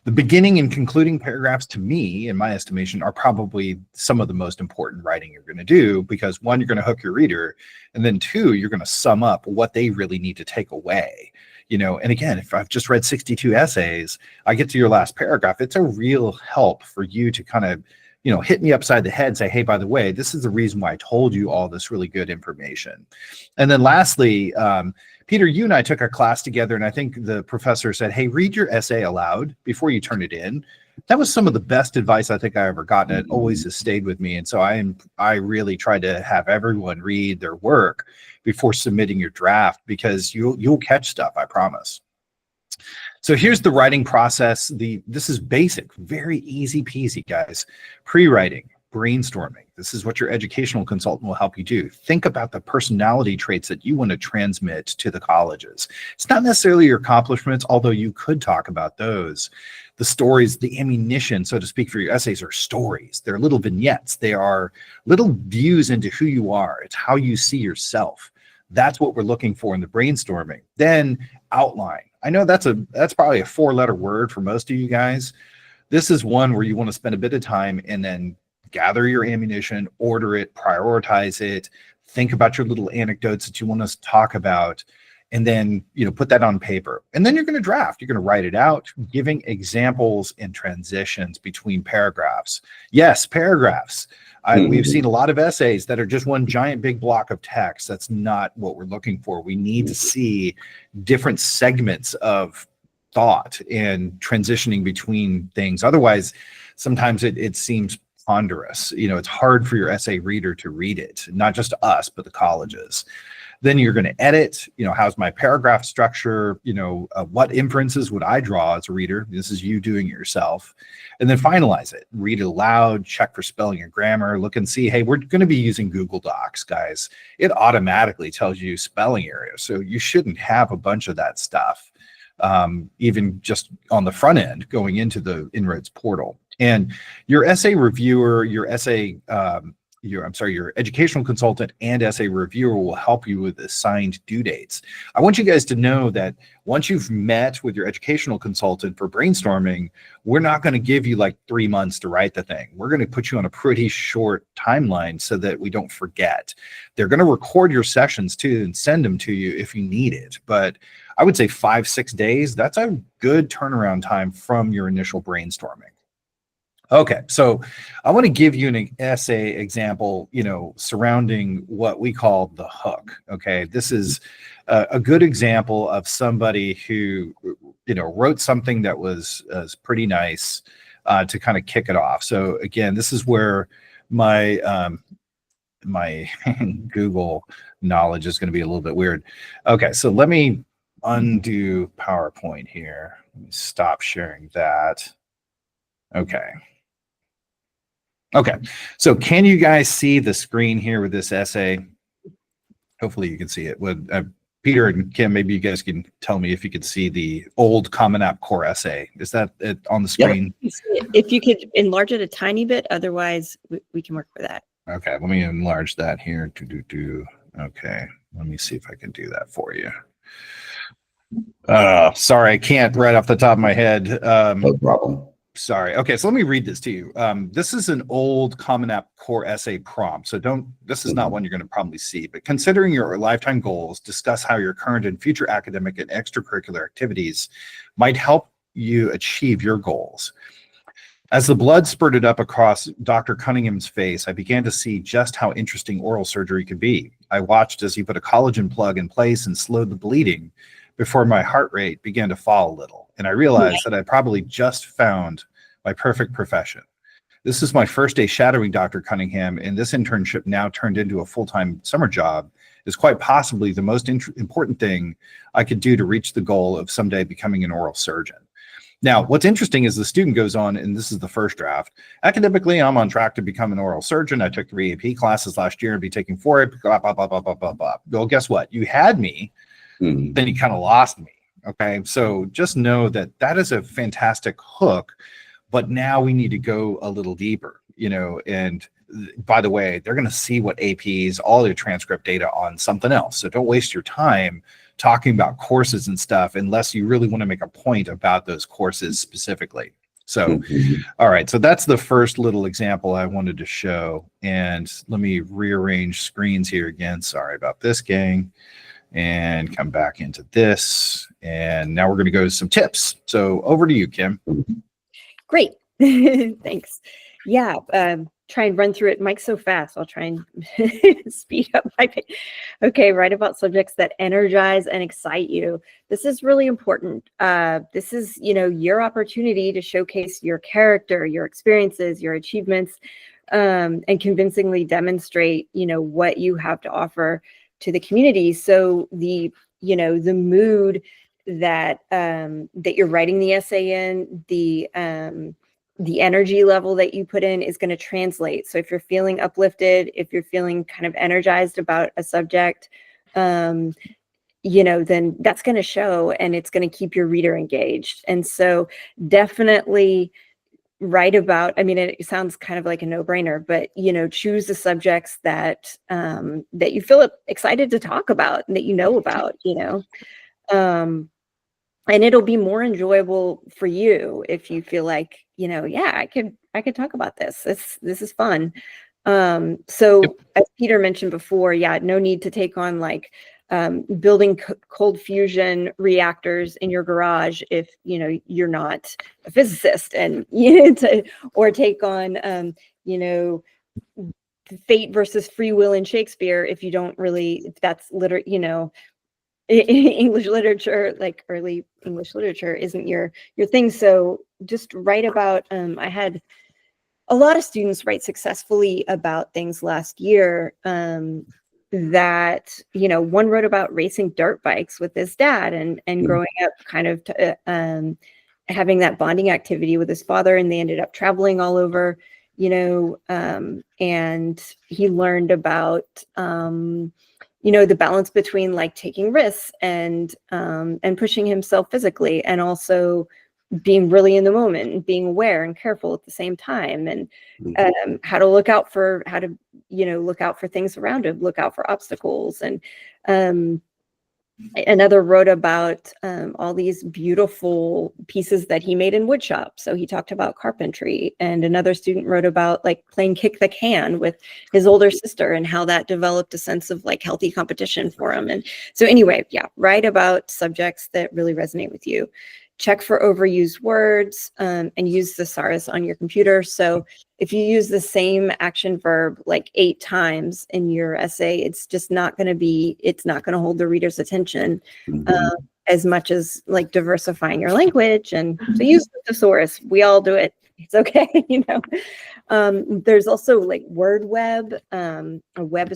Speaker 1: The beginning and concluding paragraphs, to me, in my estimation, are probably some of the most important writing you're going to do, because one, you're going to hook your reader, and then two, you're going to sum up what they really need to take away. And again, if I've just read 62 essays, I get to your last paragraph, it's a real help for you to kind of hit me upside the head and say, hey, by the way, this is the reason why I told you all this really good information. And then lastly, Peter, you and I took a class together, and I think the professor said, hey, read your essay aloud before you turn it in. That was some of the best advice I think I ever gotten. It always has stayed with me. And so I really try to have everyone read their work before submitting your draft, because you'll catch stuff, I promise. So here's the writing process. This is basic, very easy peasy, guys. Pre-writing, brainstorming. This is what your educational consultant will help you do. Think about the personality traits that you want to transmit to the colleges. It's not necessarily your accomplishments, although you could talk about those. The stories, the ammunition, so to speak, for your essays are stories. They're little vignettes. They are little views into who you are. It's how you see yourself. That's what we're looking for in the brainstorming. Then outline. I know that's probably a 4-letter word for most of you guys. This is one where you want to spend a bit of time and then gather your ammunition, order it, prioritize it, think about your little anecdotes that you want us to talk about, and then put that on paper. And then you're going to draft. You're going to write it out, giving examples and transitions between paragraphs. Yes, paragraphs. We've seen a lot of essays that are just one giant big block of text. That's not what we're looking for. We need to see different segments of thought and transitioning between things. Otherwise, sometimes it seems ponderous. It's hard for your essay reader to read it, not just us, but the colleges. Then you're going to edit, how's my paragraph structure? What inferences would I draw as a reader? This is you doing it yourself. And then finalize it, read it aloud, check for spelling and grammar, look and see, hey, we're going to be using Google Docs, guys. It automatically tells you spelling areas. So you shouldn't have a bunch of that stuff, even just on the front end going into the Inroads portal. And your essay reviewer, your essay your educational consultant and essay reviewer will help you with assigned due dates. I want you guys to know that once you've met with your educational consultant for brainstorming, we're not going to give you like 3 months to write the thing. We're going to put you on a pretty short timeline so that we don't forget. They're going to record your sessions too and send them to you if you need it. But I would say 5-6 days, that's a good turnaround time from your initial brainstorming. Okay, so I want to give you an essay example, surrounding what we call the hook. Okay, this is a good example of somebody who, wrote something that was pretty nice to kind of kick it off. So again, this is where my my Google knowledge is going to be a little bit weird. Okay, so let me undo PowerPoint here. Let me stop sharing that. Okay. Okay, so can you guys see the screen here with this essay? Hopefully you can see it. Peter and Kim, maybe you guys can tell me if you could see the old Common App Core essay. Is that it on the screen?
Speaker 3: Yep. If you could enlarge it a tiny bit, otherwise we can work with that.
Speaker 1: Okay, let me enlarge that here. Okay, let me see if I can do that for you. Sorry, I can't right off the top of my head.
Speaker 2: No problem.
Speaker 1: Sorry. Okay, so let me read this to you. This is an old Common App Core essay prompt. So this is not one you're going to probably see, but considering your lifetime goals, discuss how your current and future academic and extracurricular activities might help you achieve your goals. As the blood spurted up across Dr. Cunningham's face, I began to see just how interesting oral surgery could be. I watched as he put a collagen plug in place and slowed the bleeding before my heart rate began to fall a little. And I realized that I probably just found my perfect profession. This is my first day shadowing Dr. Cunningham, and this internship, now turned into a full-time summer job, is quite possibly the most important thing I could do to reach the goal of someday becoming an oral surgeon. Now, what's interesting is the student goes on, and this is the first draft. Academically, I'm on track to become an oral surgeon. I took 3 AP classes last year and be taking 4 blah, blah, blah, blah, blah, blah, blah. Well, guess what? You had me, then you kind of lost me. Okay, so just know that that is a fantastic hook, but now we need to go a little deeper, and by the way, they're going to see what APs, all their transcript data on something else. So don't waste your time talking about courses and stuff unless you really want to make a point about those courses specifically. So, all right, so that's the first little example I wanted to show. And let me rearrange screens here again. Sorry about this, gang. And come back into this. And now we're going to go to some tips. So over to you, Kim.
Speaker 3: Great. Thanks. Yeah. Try and run through it. Mike's so fast. I'll try and speed up my pace. Okay. Write about subjects that energize and excite you. This is really important. This is, your opportunity to showcase your character, your experiences, your achievements, and convincingly demonstrate, what you have to offer to the community. So the mood that that you're writing the essay in, the energy level that you put in is going to translate. So if you're feeling uplifted, if you're feeling kind of energized about a subject, then that's going to show, and it's going to keep your reader engaged. And so definitely write about, it sounds kind of like a no-brainer, but choose the subjects that that you feel excited to talk about and that about, and it'll be more enjoyable for you if you feel like, yeah, I could talk about this. This is fun. So as Peter mentioned before, yeah, no need to take on like building cold fusion reactors in your garage if you're not a physicist, and or take on fate versus free will in Shakespeare if you don't really, if that's English literature, like early English literature, isn't your thing. So just write about, I had a lot of students write successfully about things last year, that, one wrote about racing dirt bikes with his dad and growing up kind of having that bonding activity with his father, and they ended up traveling all over, and he learned about, the balance between like taking risks and pushing himself physically, and also being really in the moment and being aware and careful at the same time, and how to look out for things around him, look out for obstacles. And another wrote about all these beautiful pieces that he made in woodshop. So he talked about carpentry. And another student wrote about like playing kick the can with his older sister and how that developed a sense of like healthy competition for him. And so anyway, yeah, write about subjects that really resonate with you. Check for overused words, and use the thesaurus on your computer. So if you use the same action verb like 8 times in your essay, it's not going to hold the reader's attention as much as like diversifying your language. And so use the thesaurus. We all do it. It's okay. There's also like word web, a word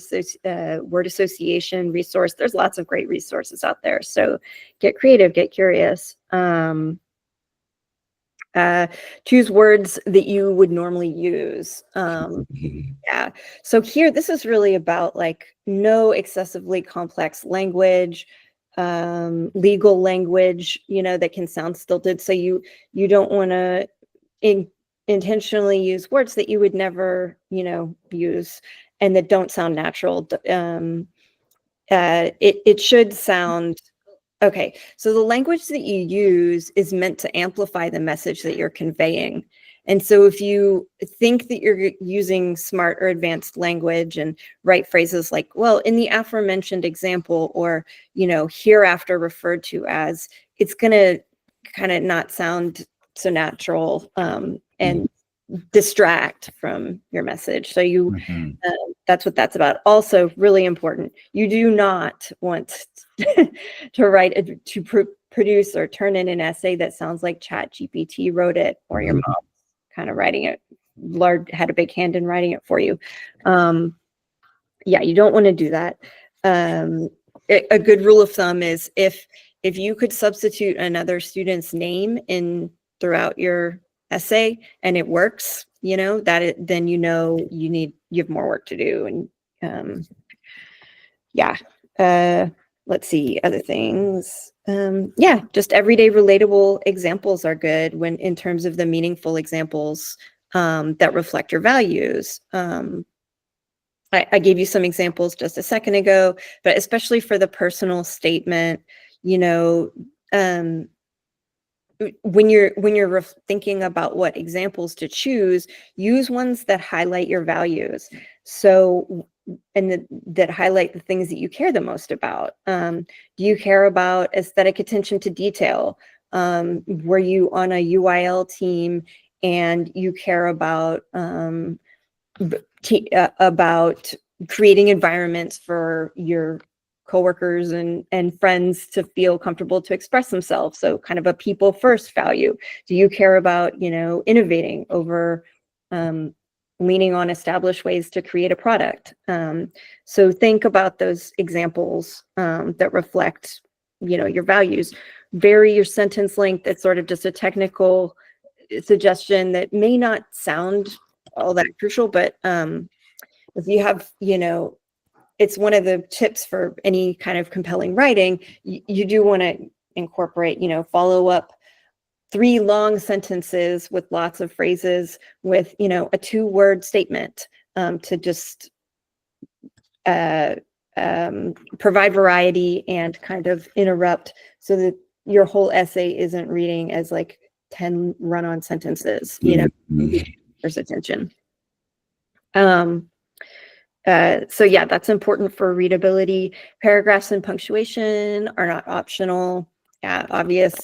Speaker 3: association resource. There's lots of great resources out there. So get creative, get curious. Choose words that you would normally use. Yeah. So here, this is really about like no excessively complex language, legal language, that can sound stilted. So you don't want to intentionally use words that you would never, use and that don't sound natural. It should sound okay. So the language that you use is meant to amplify the message that you're conveying. And so if you think that you're using smart or advanced language and write phrases like, well, in the aforementioned example, or, hereafter referred to as, it's going to kind of not sound so natural and distract from your message. So that's what that's about. Also really important. You do not want to produce or turn in an essay that sounds like ChatGPT wrote it, or your mom kind of writing it, had a big hand in writing it for you. Yeah, you don't want to do that. A good rule of thumb is if you could substitute another student's name throughout your essay and it works, then you have more work to do. And let's see, other things. Just everyday relatable examples are good in terms of the meaningful examples that reflect your values. I gave you some examples just a second ago, but especially for the personal statement, when you're thinking about what examples to choose, use ones that highlight your values. So, and that highlight the things that you care the most about. Do you care about aesthetic attention to detail? Were you on a UIL team and you care about creating environments for your coworkers and friends to feel comfortable to express themselves? So kind of a people first value. Do you care about, innovating over leaning on established ways to create a product? So think about those examples that reflect, your values. Vary your sentence length. It's sort of just a technical suggestion that may not sound all that crucial, but if you have, it's one of the tips for any kind of compelling writing. You do want to incorporate, follow up 3 long sentences with lots of phrases with, a 2-word statement to just provide variety and kind of interrupt so that your whole essay isn't reading as like 10 run-on sentences, there's attention. So yeah, that's important for readability. Paragraphs and punctuation are not optional. Obvious,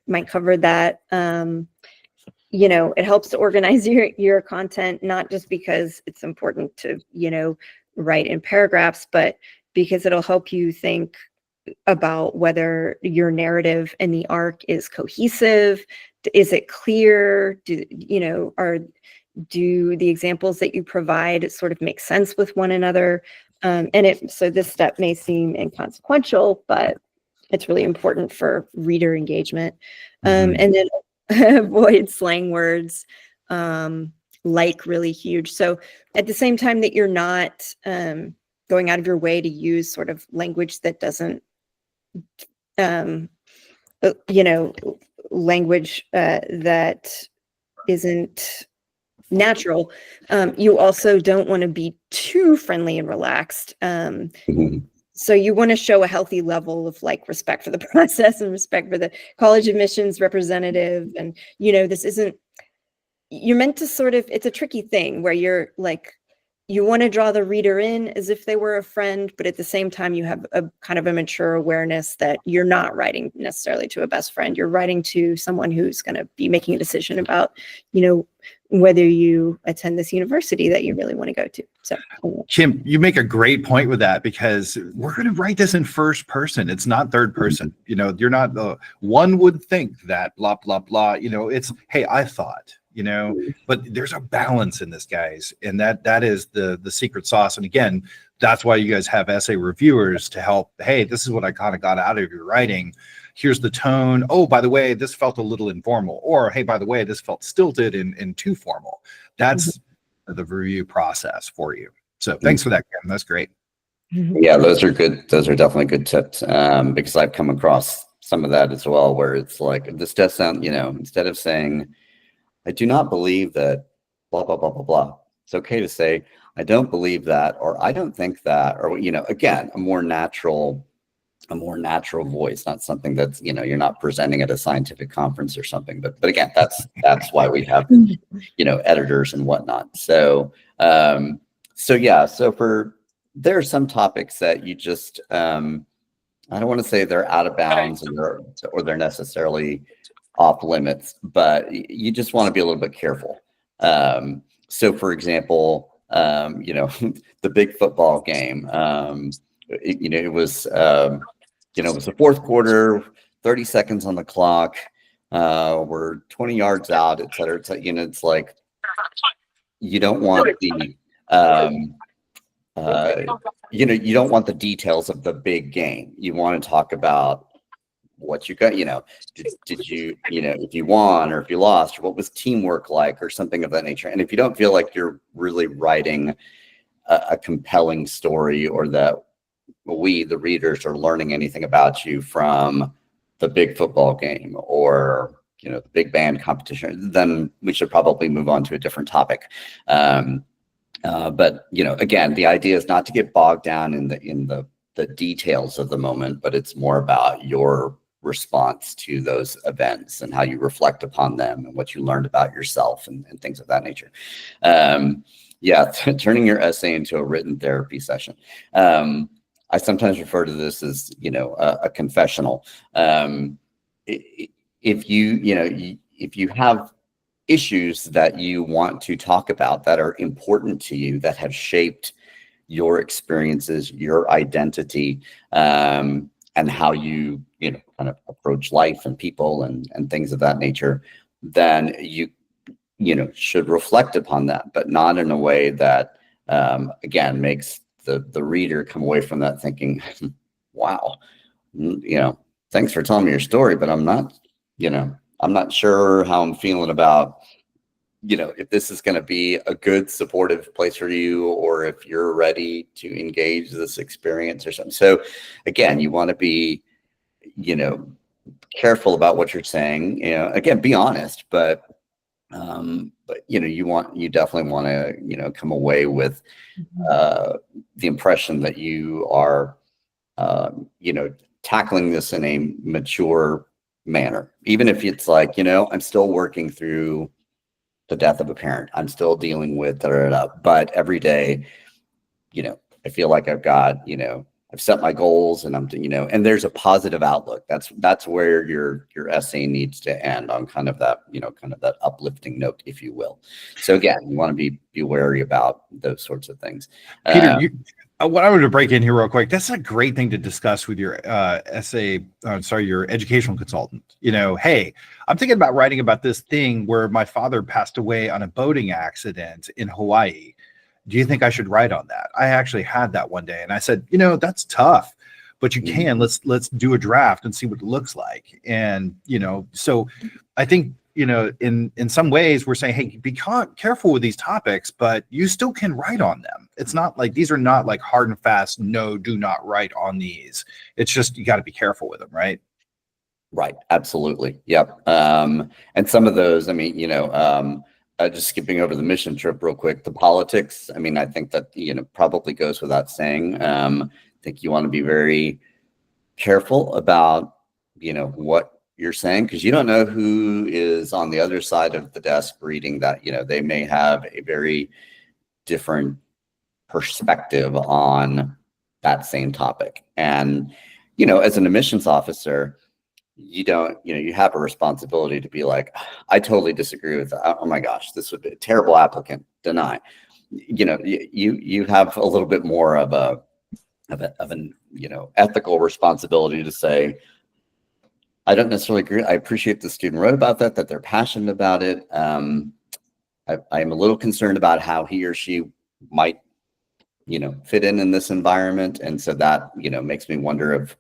Speaker 3: might cover that. It helps to organize your content, not just because it's important to, write in paragraphs, but because it'll help you think about whether your narrative and the arc is cohesive. Is it clear? Do the examples that you provide sort of make sense with one another? So this step may seem inconsequential, but it's really important for reader engagement. And then avoid slang words, like really huge. So at the same time that you're not going out of your way to use sort of language that doesn't, language that isn't natural. You also don't want to be too friendly and relaxed.
Speaker 2: Mhm.
Speaker 3: So you want to show a healthy level of like respect for the process and respect for the college admissions representative. And, this isn't, you're meant to sort of, it's a tricky thing where you're like, you want to draw the reader in as if they were a friend, but at the same time, you have a kind of a mature awareness that you're not writing necessarily to a best friend. You're writing to someone who's going to be making a decision about, whether you attend this university that you really want to go to. So,
Speaker 1: Kim, you make a great point with that, because we're going to write this in first person. It's not third person. You're not one would think that blah, blah, blah. It's, hey, I thought, but there's a balance in this, guys. And that is the secret sauce. And again, that's why you guys have essay reviewers to help. Hey, this is what I kind of got out of your writing. Here's the tone. Oh, by the way, this felt a little informal. Or, hey, by the way, this felt stilted and too formal. That's the review process for you. So thanks for that, Kim. That's great.
Speaker 2: Yeah, those are good. Those are definitely good tips, because I've come across some of that as well, where it's like, this does sound, instead of saying, I do not believe that blah, blah, blah, blah, blah. It's okay to say, I don't believe that, or I don't think that, or, again, a more natural voice, not something that's, you're not presenting at a scientific conference or something. But again, that's why we have, editors and whatnot. So, there are some topics that you just, I don't want to say they're out of bounds or they're necessarily off limits, but you just want to be a little bit careful. So for example, the big football game, it was the fourth quarter, 30 seconds on the clock. We're 20 yards out, et cetera. It's like, you don't want you don't want the details of the big game. You want to talk about what you got, did you, if you won or if you lost, or what was teamwork like, or something of that nature. And if you don't feel like you're really writing a compelling story, or that we, the readers, are learning anything about you from the big football game or, the big band competition, then we should probably move on to a different topic. But, again, the idea is not to get bogged down in the details of the moment, but it's more about your response to those events and how you reflect upon them and what you learned about yourself and things of that nature. Turning your essay into a written therapy session. I sometimes refer to this as, a confessional. If you have issues that you want to talk about that are important to you, that have shaped your experiences, your identity, and how you, kind of approach life and people and things of that nature, then you should reflect upon that, but not in a way that, again, makes the reader come away from that thinking, wow, thanks for telling me your story, but I'm not sure how I'm feeling about, if this is going to be a good supportive place for you, or if you're ready to engage this experience or something. So again, you want to be, careful about what you're saying, again, be honest, but you definitely want to, come away with the impression that you are, tackling this in a mature manner, even if it's like, I'm still working through the death of a parent. I'm still dealing with but every day, I feel like I've got, I've set my goals, and I'm, and there's a positive outlook. That's where your essay needs to end, on kind of that, kind of that uplifting note, if you will. So again, you want to be wary about those sorts of things.
Speaker 1: Peter, what I wanted to break in here real quick, that's a great thing to discuss with your your educational consultant. Hey, I'm thinking about writing about this thing where my father passed away on a boating accident in Hawaii. Do you think I should write on that? I actually had that one day, and I said, that's tough, but you can, let's do a draft and see what it looks like. And, so I think, in some ways we're saying, hey, be careful with these topics, but you still can write on them. It's not like, these are not like hard and fast, no, do not write on these. It's just, you got to be careful with them, right?
Speaker 2: Right. Absolutely. Yep. And some of those, I mean, just skipping over the mission trip real quick, the politics, I mean, I think that, probably goes without saying. I think you want to be very careful about, what you're saying, because you don't know who is on the other side of the desk reading that. They may have a very different perspective on that same topic. And, as an admissions officer, you don't, you have a responsibility to be like, I totally disagree with that. Oh my gosh, this would be a terrible applicant, deny. You have a little bit more of an ethical responsibility to say, I don't necessarily agree. I appreciate the student wrote about that they're passionate about it. I'm a little concerned about how he or she might, fit in this environment. And so that, makes me wonder if,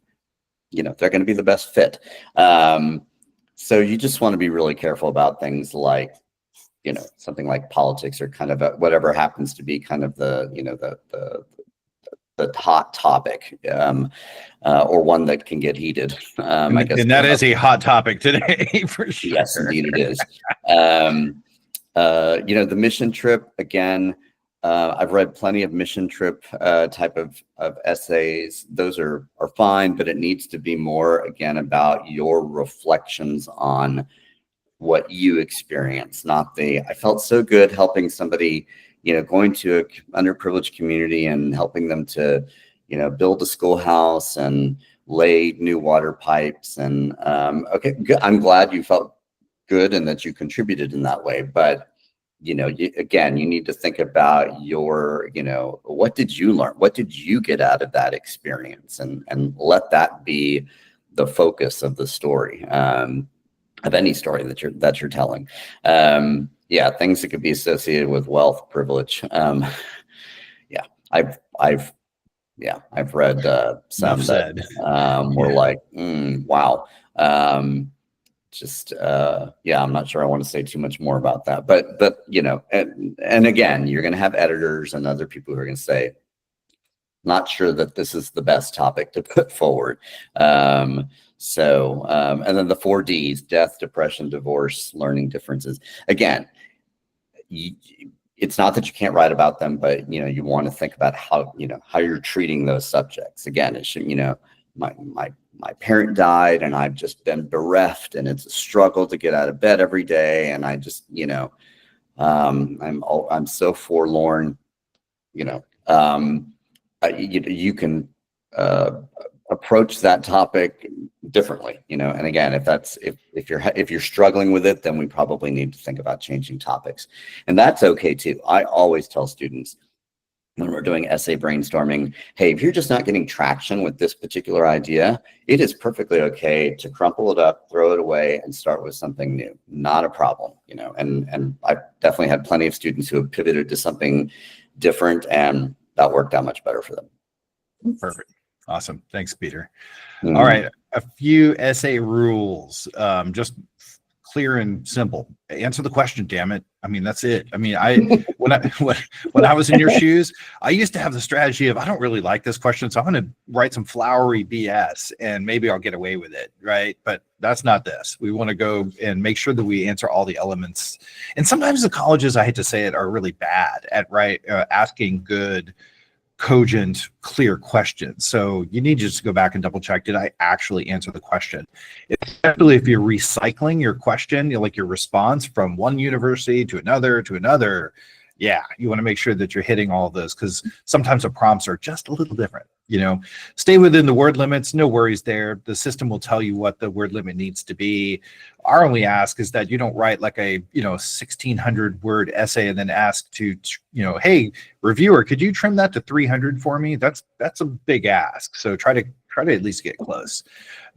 Speaker 2: they're going to be the best fit. So you just want to be really careful about things like, something like politics, or kind of whatever happens to be kind of the hot topic, or one that can get heated. I guess,
Speaker 1: and that is a hot topic today for sure.
Speaker 2: Yes, indeed it is. The mission trip, again, I've read plenty of mission trip type of essays. Those are fine, but it needs to be more, again, about your reflections on what you experience, not I felt so good helping somebody, going to an underprivileged community and helping them to, build a schoolhouse and lay new water pipes. And okay, good. I'm glad you felt good and that you contributed in that way. But again, you need to think about your, what did you learn? What did you get out of that experience? And let that be the focus of the story, of any story that you're telling. Things that could be associated with wealth, privilege. I've read some that were like, wow. I'm not sure I want to say too much more about that, but and again, you're going to have editors and other people who are going to say, not sure that this is the best topic to put forward. And then the 4 Ds: death, depression, divorce, learning differences. Again, it's not that you can't write about them, but you want to think about how you're treating those subjects. Again, it should, my parent died and I've just been bereft, and it's a struggle to get out of bed every day. And I just, I'm so forlorn, you can approach that topic differently, and again, if you're struggling with it, then we probably need to think about changing topics, and that's okay too. I always tell students when we're doing essay brainstorming, hey, if you're just not getting traction with this particular idea, it is perfectly okay to crumple it up, throw it away, and start with something new. Not a problem, and I've definitely had plenty of students who have pivoted to something different, and that worked out much better for them.
Speaker 1: Perfect. Awesome. Thanks, Peter. All right. A few essay rules, just clear and simple. Answer the question, damn it. I mean, that's it. I mean, when I was in your shoes, I used to have the strategy of, I don't really like this question, so I'm going to write some flowery BS and maybe I'll get away with it, right? But that's not this. We want to go and make sure that we answer all the elements. And sometimes the colleges, I hate to say it, are really bad at asking good, cogent, clear questions. So you need just to go back and double check, did I actually answer the question? Especially if you're recycling your question, like your response from one university to another. Yeah, you want to make sure that you're hitting all of those, because sometimes the prompts are just a little different. Stay within the word limits, no worries there. The system will tell you what the word limit needs to be. Our only ask is that you don't write like a 1,600 word essay and then ask to hey, reviewer, could you trim that to 300 for me? That's a big ask. So try to at least get close.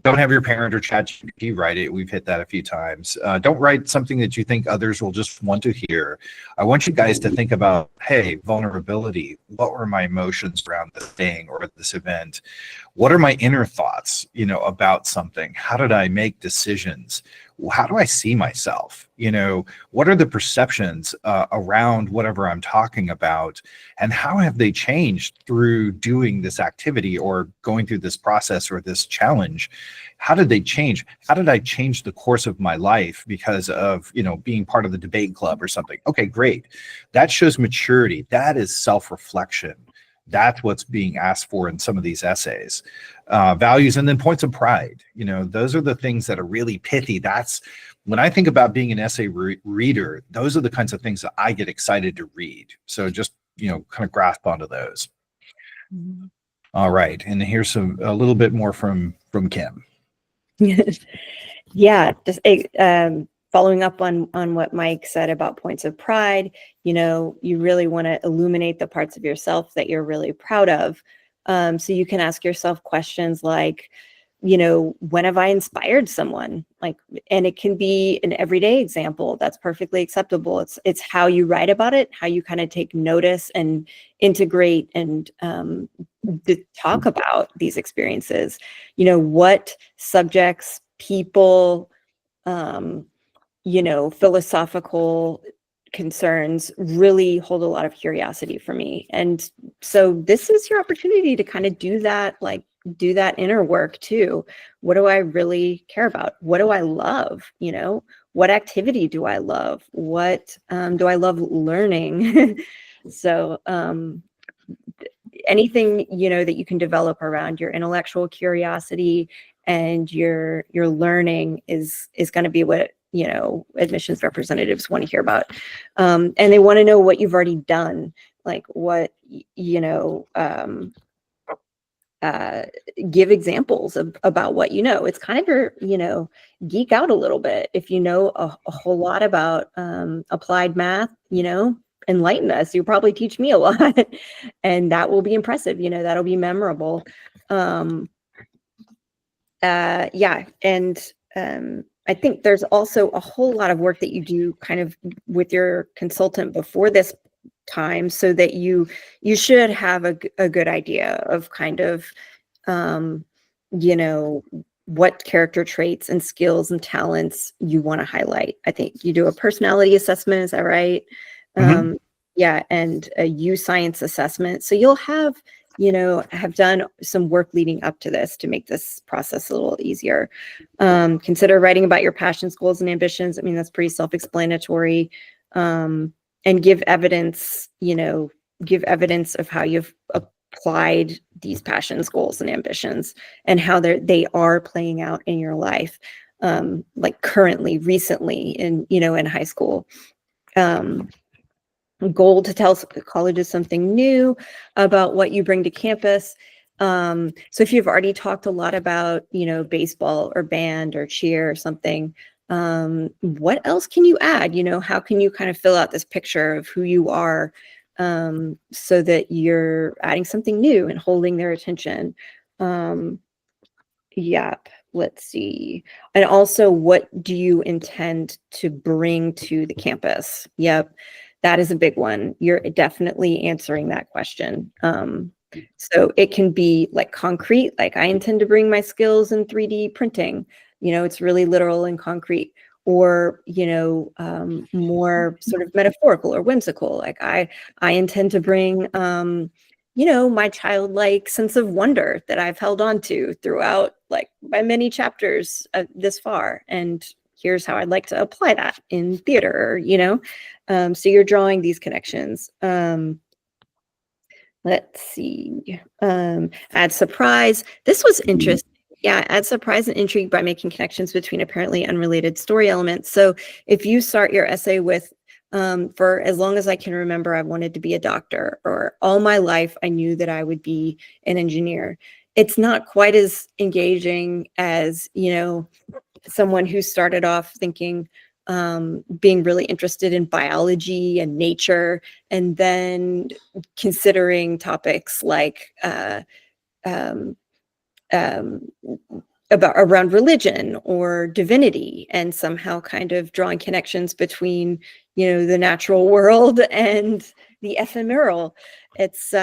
Speaker 1: Don't have your parent or ChatGPT write it. We've hit that a few times. Don't write something that you think others will just want to hear. I want you guys to think about, hey, vulnerability. What were my emotions around this thing or this event? What are my inner thoughts, about something? How did I make decisions? How do I see myself? What are the perceptions around whatever I'm talking about? And how have they changed through doing this activity or going through this process or this challenge? How did they change? How did I change the course of my life because of, being part of the debate club or something? Okay, great. That shows maturity. That is self-reflection. That's what's being asked for in some of these essays. Values and then points of pride. Those are the things that are really pithy. That's when I think about being an essay reader, those are the kinds of things that I get excited to read. So just, kind of grasp onto those.
Speaker 3: Mm-hmm.
Speaker 1: All right. And here's a little bit more from Kim.
Speaker 3: Yeah, just following up on what Mike said about points of pride, you really want to illuminate the parts of yourself that you're really proud of. So you can ask yourself questions like, when have I inspired someone? And it can be an everyday example. That's perfectly acceptable. It's how you write about it, how you kind of take notice and integrate and talk about these experiences. What subjects, people, philosophical concerns really hold a lot of curiosity for me. And so this is your opportunity to kind of do that inner work too. What do I really care about? What do I love? What activity do I love? What do I love learning? So anything, that you can develop around your intellectual curiosity and your learning is going to be what admissions representatives want to hear about, and they want to know what you've already done, like what give examples about what it's kind of your geek out a little bit. If you know a whole lot about applied math, enlighten us. You probably teach me a lot and that will be impressive. That'll be memorable. Yeah. And I think there's also a whole lot of work that you do kind of with your consultant before this time, so that you should have a good idea of kind of, what character traits and skills and talents you want to highlight. I think you do a personality assessment. Is that right?
Speaker 1: Mm-hmm.
Speaker 3: Yeah. And a U science assessment. So you'll have done some work leading up to this to make this process a little easier. Consider writing about your passions, goals, and ambitions. I mean, that's pretty self-explanatory. And give evidence of how you've applied these passions, goals, and ambitions, and how they are playing out in your life, like currently, recently, in high school. Goal to tell colleges something new about what you bring to campus. So if you've already talked a lot about, baseball or band or cheer or something, what else can you add? How can you kind of fill out this picture of who you are, so that you're adding something new and holding their attention? Yep. Let's see. And also, what do you intend to bring to the campus? Yep. That is a big one. You're definitely answering that question. So it can be like concrete, like I intend to bring my skills in 3D printing. It's really literal and concrete. Or, more sort of metaphorical or whimsical. Like I intend to bring, my childlike sense of wonder that I've held on to throughout like my many chapters this far. And here's how I'd like to apply that in theater, so you're drawing these connections. Let's see. Add surprise. This was interesting. Yeah, add surprise and intrigue by making connections between apparently unrelated story elements. So if you start your essay with, for as long as I can remember, I wanted to be a doctor, or all my life I knew that I would be an engineer. It's not quite as engaging as, someone who started off thinking, being really interested in biology and nature, and then considering topics like around religion or divinity, and somehow kind of drawing connections between, the natural world and the ephemeral. It's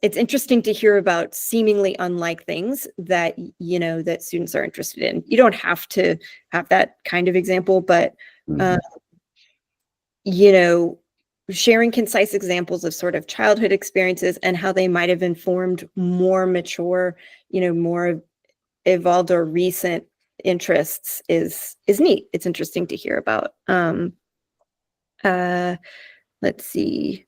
Speaker 3: it's interesting to hear about seemingly unlike things that, that students are interested in. You don't have to have that kind of example, but, sharing concise examples of sort of childhood experiences and how they might have informed more mature, more evolved or recent interests is neat. It's interesting to hear about. Let's see.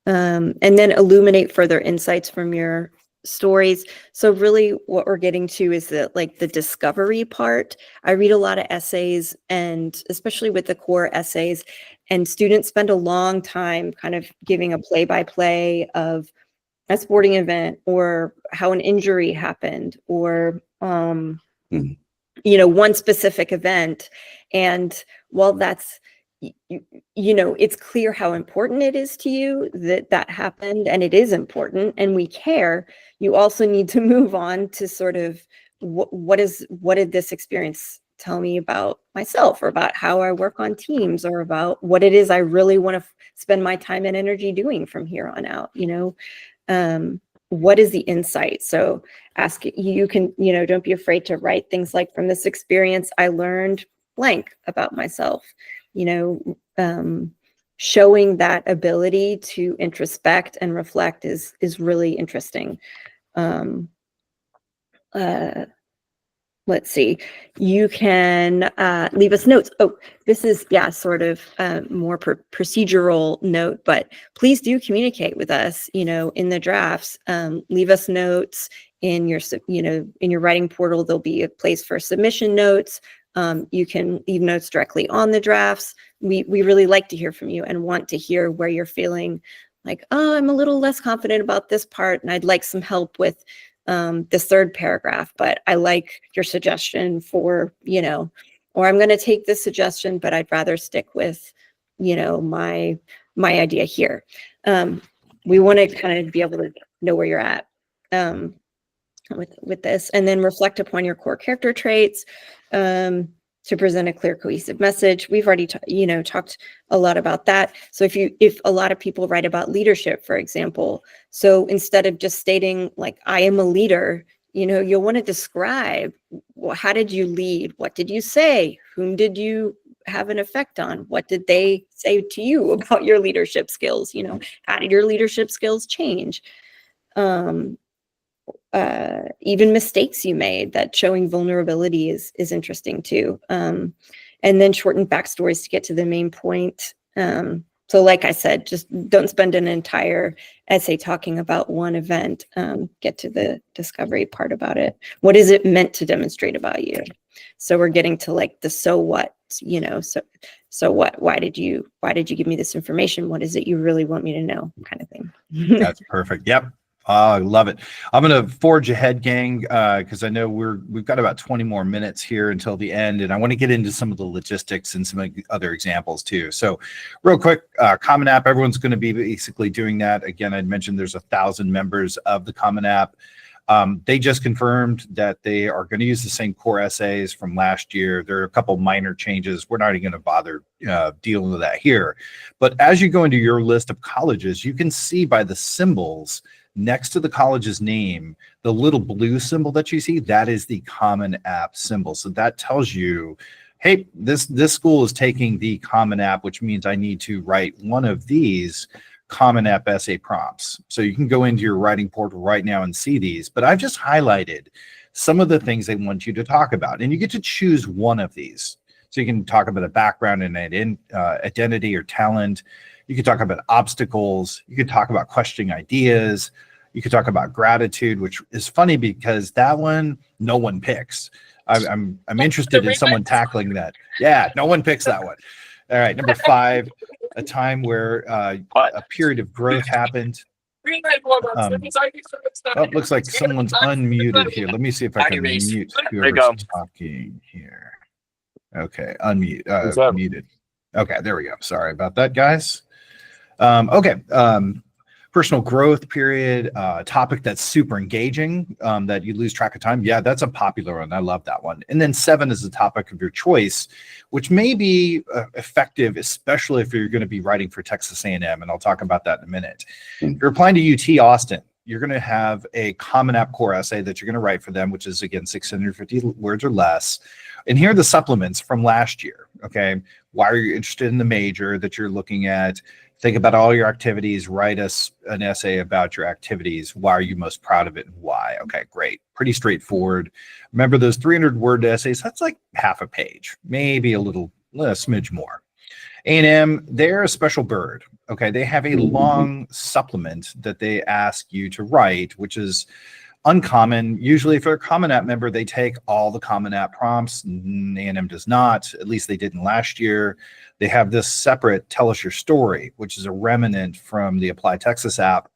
Speaker 3: And then illuminate further insights from your stories. So really what we're getting to is the discovery part. I read a lot of essays, and especially with the core essays, and students spend a long time kind of giving a play-by-play of a sporting event or how an injury happened or one specific event. And while that's it's clear how important it is to you that happened, and it is important, and we care. You also need to move on to sort of what did this experience tell me about myself, or about how I work on teams, or about what it is I really want to spend my time and energy doing from here on out. What is the insight? So you can, don't be afraid to write things like, from this experience, I learned blank about myself. Showing that ability to introspect and reflect is really interesting. Let's see. You can leave us notes. Oh, this is sort of more procedural note, but please do communicate with us. In the drafts, leave us notes in your in your writing portal. There'll be a place for submission notes. You can leave notes directly on the drafts. We really like to hear from you and want to hear where you're feeling like, oh, I'm a little less confident about this part, and I'd like some help with this third paragraph, but I like your suggestion for, or I'm going to take this suggestion, but I'd rather stick with, my idea here. We want to kind of be able to know where you're at with this, and then reflect upon your core character traits to present a clear, cohesive message. We've already talked a lot about that. So if a lot of people write about leadership, for example, so instead of just stating like, I am a leader, you'll want to describe, well, how did you lead? What did you say? Whom did you have an effect on? What did they say to you about your leadership skills? How did your leadership skills change? Even mistakes you made, that showing vulnerability is interesting too. And then shortened backstories to get to the main point. So like I said, just don't spend an entire essay talking about one event. Get to the discovery part about it. What is it meant to demonstrate about you? So we're getting to like the so what, so what, why did you give me this information? What is it you really want me to know, kind of thing.
Speaker 1: That's perfect. Yep. I love it. I'm going to forge ahead, gang, because I know we've got about 20 more minutes here until the end, and I want to get into some of the logistics and some other examples too. So real quick, Common App, everyone's going to be basically doing that. Again, I'd mentioned there's 1,000 members of the Common App. They just confirmed that they are going to use the same core essays from last year. There are a couple minor changes. We're not even going to bother dealing with that here. But as you go into your list of colleges, you can see by the symbols next to the college's name, the little blue symbol that you see, that is the Common App symbol. So that tells you, hey, this school is taking the Common App, which means I need to write one of these Common App essay prompts. So you can go into your writing portal right now and see these, but I've just highlighted some of the things they want you to talk about, and you get to choose one of these. So you can talk about a background and identity or talent. You could talk about obstacles. You could talk about questioning ideas. You could talk about gratitude, which is funny because that one, no one picks. I'm interested in someone tackling that. Yeah, no one picks that one. All right, number 5, a time where a period of growth happened. Looks like someone's unmuted here. Let me see if I can mute whoever's talking here. Okay, unmute, muted. Okay, there we go. Sorry about that, guys. Personal growth period, topic that's super engaging, that you lose track of time. Yeah, that's a popular one. I love that one. And then 7 is the topic of your choice, which may be effective, especially if you're going to be writing for Texas A&M, and I'll talk about that in a minute. If you're applying to UT Austin, you're going to have a Common App core essay that you're going to write for them, which is, again, 650 words or less. And here are the supplements from last year. Okay. Why are you interested in the major that you're looking at? Think about all your activities. Write us an essay about your activities. Why are you most proud of it and why? Okay, great. Pretty straightforward. Remember those 300-word essays? That's like half a page, maybe a smidge more. A&M, they're a special bird. Okay, they have a long supplement that they ask you to write, which is uncommon. Usually for a Common App member, they take all the Common App prompts. A&M does not. At least they didn't last year. They have this separate Tell Us Your Story, which is a remnant from the Apply Texas app,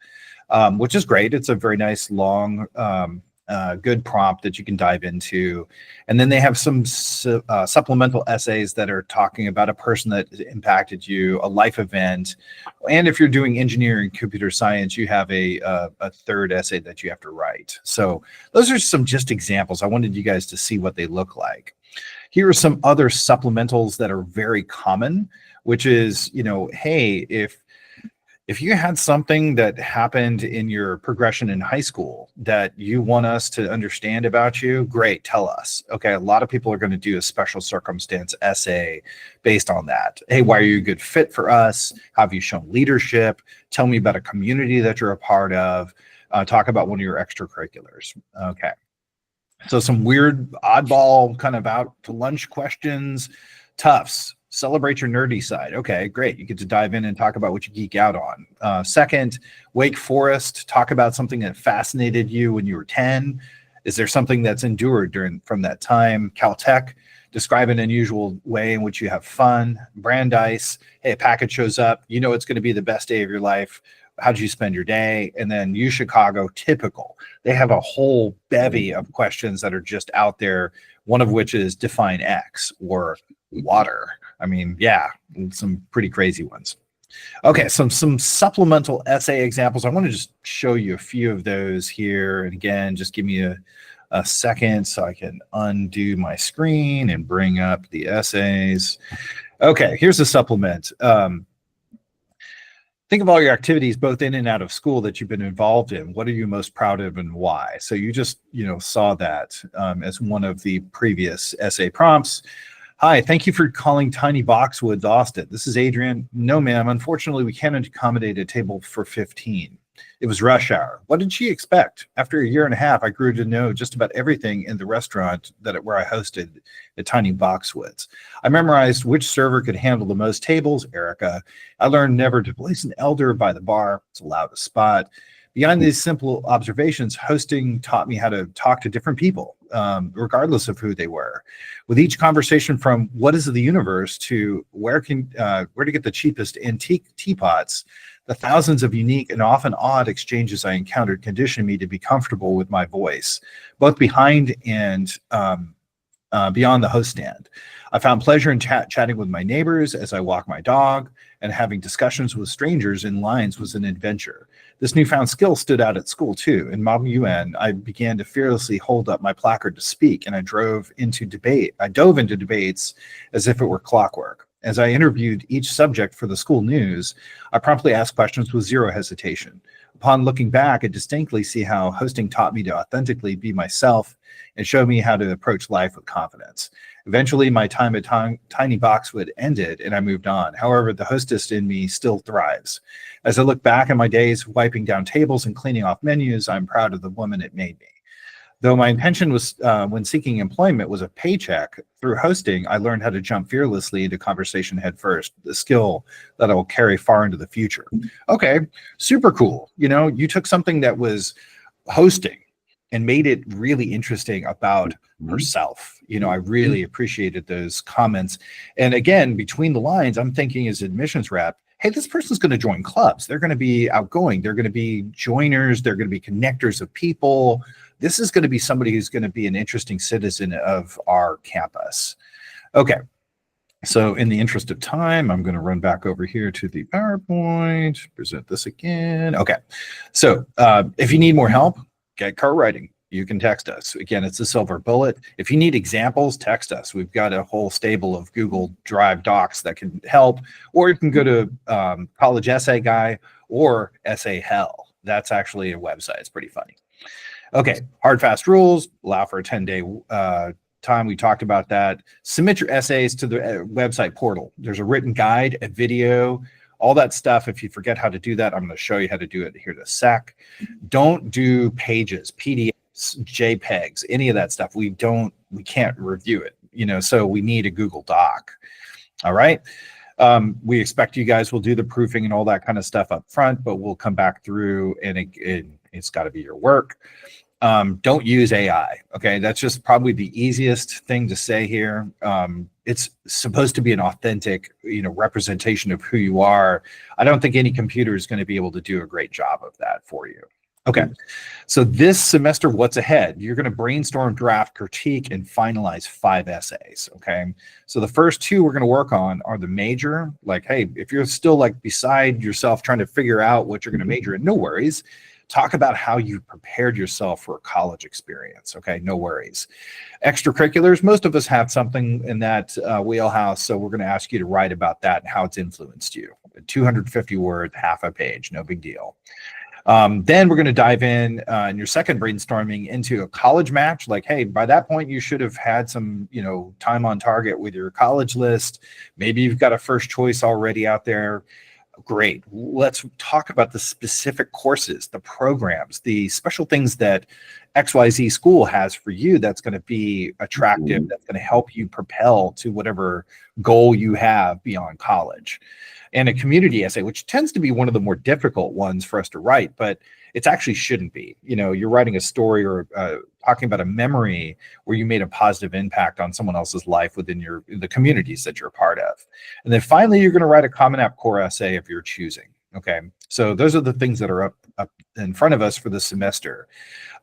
Speaker 1: which is great. It's a very nice, long, good prompt that you can dive into. And then they have some supplemental essays that are talking about a person that impacted you, a life event. And if you're doing engineering, computer science, you have a third essay that you have to write. So those are some just examples. I wanted you guys to see what they look like. Here are some other supplementals that are very common, which is, hey, if you had something that happened in your progression in high school that you want us to understand about you, great, tell us. Okay, a lot of people are going to do a special circumstance essay based on that. Hey, why are you a good fit for us? How have you shown leadership? Tell me about a community that you're a part of. Talk about one of your extracurriculars. Okay. So some weird, oddball, kind of out to lunch questions. Tufts, celebrate your nerdy side. Okay, great. You get to dive in and talk about what you geek out on. Second, Wake Forest, talk about something that fascinated you when you were 10. Is there something that's endured from that time? Caltech, describe an unusual way in which you have fun. Brandeis, hey, a package shows up. You know it's going to be the best day of your life. How did you spend your day? And then U Chicago, typical. They have a whole bevy of questions that are just out there, one of which is define X or water. I mean, yeah, some pretty crazy ones. Okay, some supplemental essay examples. I want to just show you a few of those here. And again, just give me a second so I can undo my screen and bring up the essays. Okay, here's a supplement. Think of all your activities, both in and out of school, that you've been involved in. What are you most proud of and why? So you just, saw that as one of the previous essay prompts. Hi, thank you for calling Tiny Boxwoods, Austin. This is Adrian. No, ma'am. Unfortunately, we can't accommodate a table for 15. It was rush hour. What did she expect? After a year and a half, I grew to know just about everything in the restaurant where I hosted at Tiny Boxwoods. I memorized which server could handle the most tables, Erica. I learned never to place an elder by the bar. It's allowed a spot. Beyond these simple observations, hosting taught me how to talk to different people, regardless of who they were. With each conversation from what is the universe to where to get the cheapest antique teapots, the thousands of unique and often odd exchanges I encountered conditioned me to be comfortable with my voice, both behind and beyond the host stand. I found pleasure in chatting with my neighbors as I walk my dog, and having discussions with strangers in lines was an adventure. This newfound skill stood out at school too. In Model UN, I began to fearlessly hold up my placard to speak, and I dove into debates as if it were clockwork. As I interviewed each subject for the school news, I promptly asked questions with zero hesitation. Upon looking back, I distinctly see how hosting taught me to authentically be myself and showed me how to approach life with confidence. Eventually, my time at Tiny Boxwood ended and I moved on. However, the hostess in me still thrives. As I look back on my days wiping down tables and cleaning off menus, I'm proud of the woman it made me. Though my intention was, when seeking employment, was a paycheck, through hosting, I learned how to jump fearlessly into conversation head first, the skill that I will carry far into the future. Okay, super cool. You took something that was hosting and made it really interesting about herself. I really appreciated those comments. And again, between the lines, I'm thinking as admissions rep, hey, this person's going to join clubs. They're going to be outgoing. They're going to be joiners. They're going to be connectors of people. This is going to be somebody who's going to be an interesting citizen of our campus. Okay. So in the interest of time, I'm going to run back over here to the PowerPoint, present this again. Okay. So if you need more help, get car writing. You can text us. Again, it's a silver bullet. If you need examples, text us. We've got a whole stable of Google Drive docs that can help, or you can go to College Essay Guy or Essay Hell. That's actually a website. It's pretty funny. Okay, hard, fast rules, allow for a 10-day time. We talked about that. Submit your essays to the website portal. There's a written guide, a video, all that stuff. If you forget how to do that, I'm going to show you how to do it here in a sec. Don't do pages, PDFs, JPEGs, any of that stuff. We can't review it, so we need a Google Doc. All right. We expect you guys will do the proofing and all that kind of stuff up front, but we'll come back through and it's got to be your work. Don't use AI. Okay. That's just probably the easiest thing to say here. It's supposed to be an authentic, representation of who you are. I don't think any computer is going to be able to do a great job of that for you. Okay. So this semester, what's ahead? You're going to brainstorm, draft, critique, and finalize 5 essays. Okay. So the first 2 we're going to work on are the major. Like, hey, if you're still like beside yourself trying to figure out what you're going to major in, no worries. Talk about how you prepared yourself for a college experience. Okay, no worries. Extracurriculars, most of us have something in that wheelhouse, so we're going to ask you to write about that and how it's influenced you. 250 words, half a page, no big deal. Then we're going to dive in your second brainstorming into a college match. Like, hey, by that point, you should have had some, time on target with your college list. Maybe you've got a first choice already out there. Great. Let's talk about the specific courses, the programs, the special things that XYZ school has for you that's going to be attractive, that's going to help you propel to whatever goal you have beyond college. And a community essay, which tends to be one of the more difficult ones for us to write, but it actually shouldn't be. You're writing a story or talking about a memory where you made a positive impact on someone else's life within the communities that you're a part of. And then finally, you're going to write a Common App core essay if you're choosing. Okay, so those are the things that are up in front of us for the semester.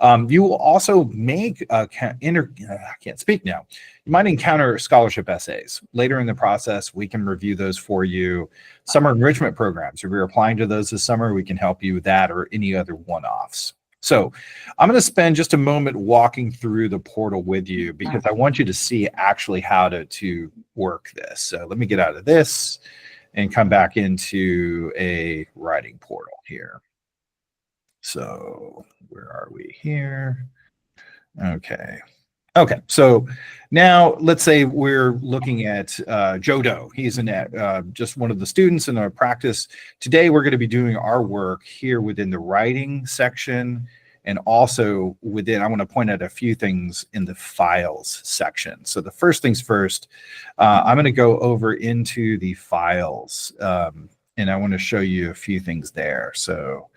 Speaker 1: You will also make I can't speak now. You might encounter scholarship essays later in the process. We can review those for you. Summer enrichment programs. If you're applying to those this summer, we can help you with that or any other one-offs. So I'm going to spend just a moment walking through the portal with you because I want you to see actually how to work this. So let me get out of this and come back into a writing portal here. So where are we here? Okay. So now let's say we're looking at Joe Doe. He's just one of the students in our practice. Today, we're going to be doing our work here within the writing section and also I want to point out a few things in the files section. So the first things first, I'm going to go over into the files and I want to show you a few things there. So,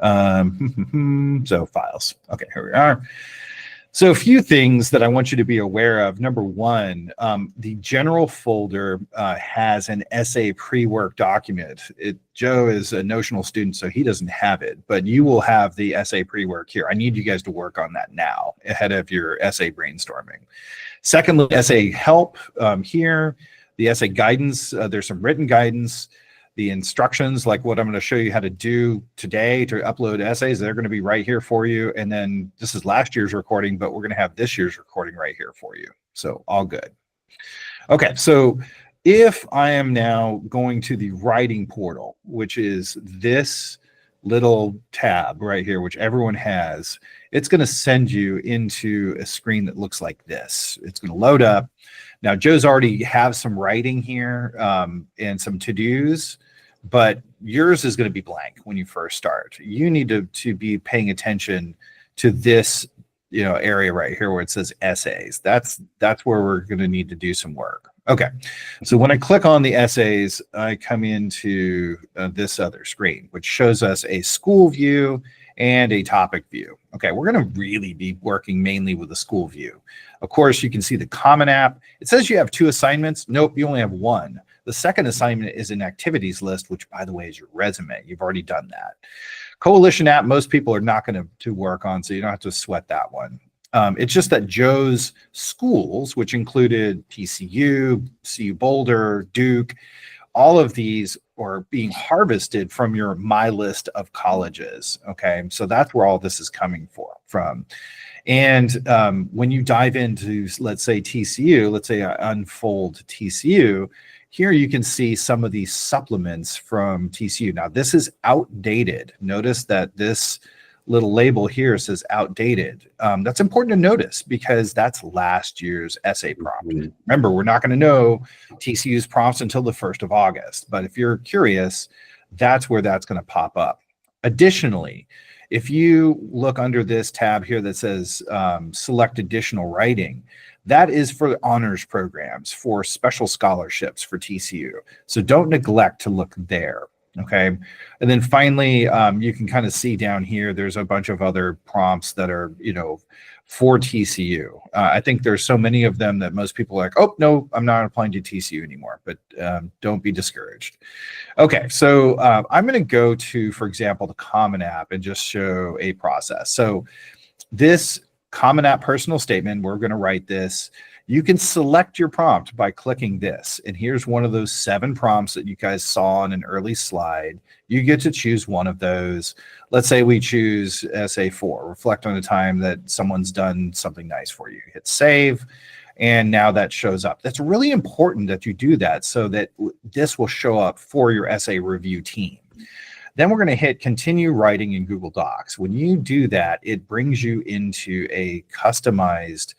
Speaker 1: so files. Okay, here we are. So a few things that I want you to be aware of. Number one, the general folder has an essay pre-work document. Joe is a notional student, so he doesn't have it, but you will have the essay pre-work here. I need you guys to work on that now ahead of your essay brainstorming. Secondly, essay help here, the essay guidance, there's some written guidance. The instructions, like what I'm going to show you how to do today to upload essays, they're going to be right here for you. And then this is last year's recording, but we're going to have this year's recording right here for you. So all good. Okay, so if I am now going to the writing portal, which is this little tab right here, which everyone has, it's going to send you into a screen that looks like this. It's going to load up. Now, Joe's already have some writing here and some to-dos, but yours is going to be blank when you first start. You need to be paying attention to this area right here where it says essays. That's where we're going to need to do some work. Okay, so when I click on the essays, I come into this other screen, which shows us a school view and a topic view. Okay, we're going to really be working mainly with the school view. Of course, you can see the Common App. It says you have 2 assignments. Nope, you only have 1. The second assignment is an activities list, which, by the way, is your resume. You've already done that. Coalition App, most people are not going to work on, so you don't have to sweat that one. It's just that Joe's schools, which included TCU, CU Boulder, Duke, all of these are being harvested from your My List of colleges. Okay, so that's where all this is coming from. And when you dive into, let's say TCU, let's say I unfold TCU, here you can see some of these supplements from TCU. Now, this is outdated. Notice that this little label here says outdated. That's important to notice because that's last year's essay prompt. Remember, we're not going to know TCU's prompts until the 1st of August. But if you're curious, that's where that's going to pop up. Additionally, if you look under this tab here that says select additional writing, that is for honors programs, for special scholarships for TCU. So don't neglect to look there. Okay. And then finally, you can kind of see down here, there's a bunch of other prompts that are, for TCU. I think there's so many of them that most people are like, oh, no, I'm not applying to TCU anymore, but don't be discouraged. Okay. So I'm going to go to, for example, the Common App and just show a process. So this Common App personal statement, we're going to write this. You can select your prompt by clicking this. And here's one of those 7 prompts that you guys saw on an early slide. You get to choose one of those. Let's say we choose essay 4, reflect on a time that someone's done something nice for you. Hit save, and now that shows up. That's really important that you do that so that this will show up for your essay review team. Then we're going to hit continue writing in Google Docs. When you do that, it brings you into a customized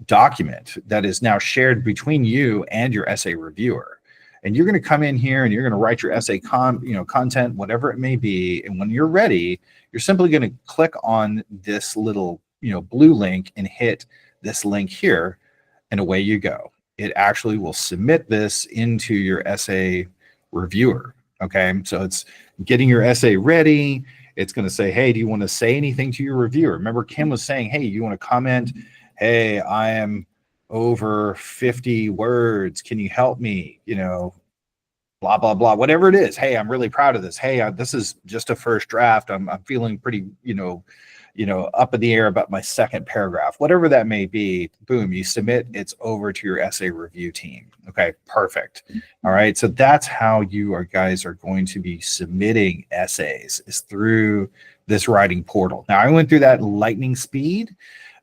Speaker 1: document that is now shared between you and your essay reviewer. And you're going to come in here and you're going to write your essay content, whatever it may be. And when you're ready, you're simply going to click on this little, blue link and hit this link here, and away you go. It actually will submit this into your essay reviewer. Okay. So it's getting your essay ready. It's going to say, hey, do you want to say anything to your reviewer? Remember, Kim was saying, hey, you want to comment? Hey, I am over 50 words. Can you help me? Blah, blah, blah, whatever it is. Hey, I'm really proud of this. Hey, this is just a first draft. I'm feeling pretty, up in the air about my second paragraph, whatever that may be. Boom, you submit, it's over to your essay review team. Okay, perfect. All right. So that's how you guys are going to be submitting essays, is through this writing portal. Now, I went through that lightning speed.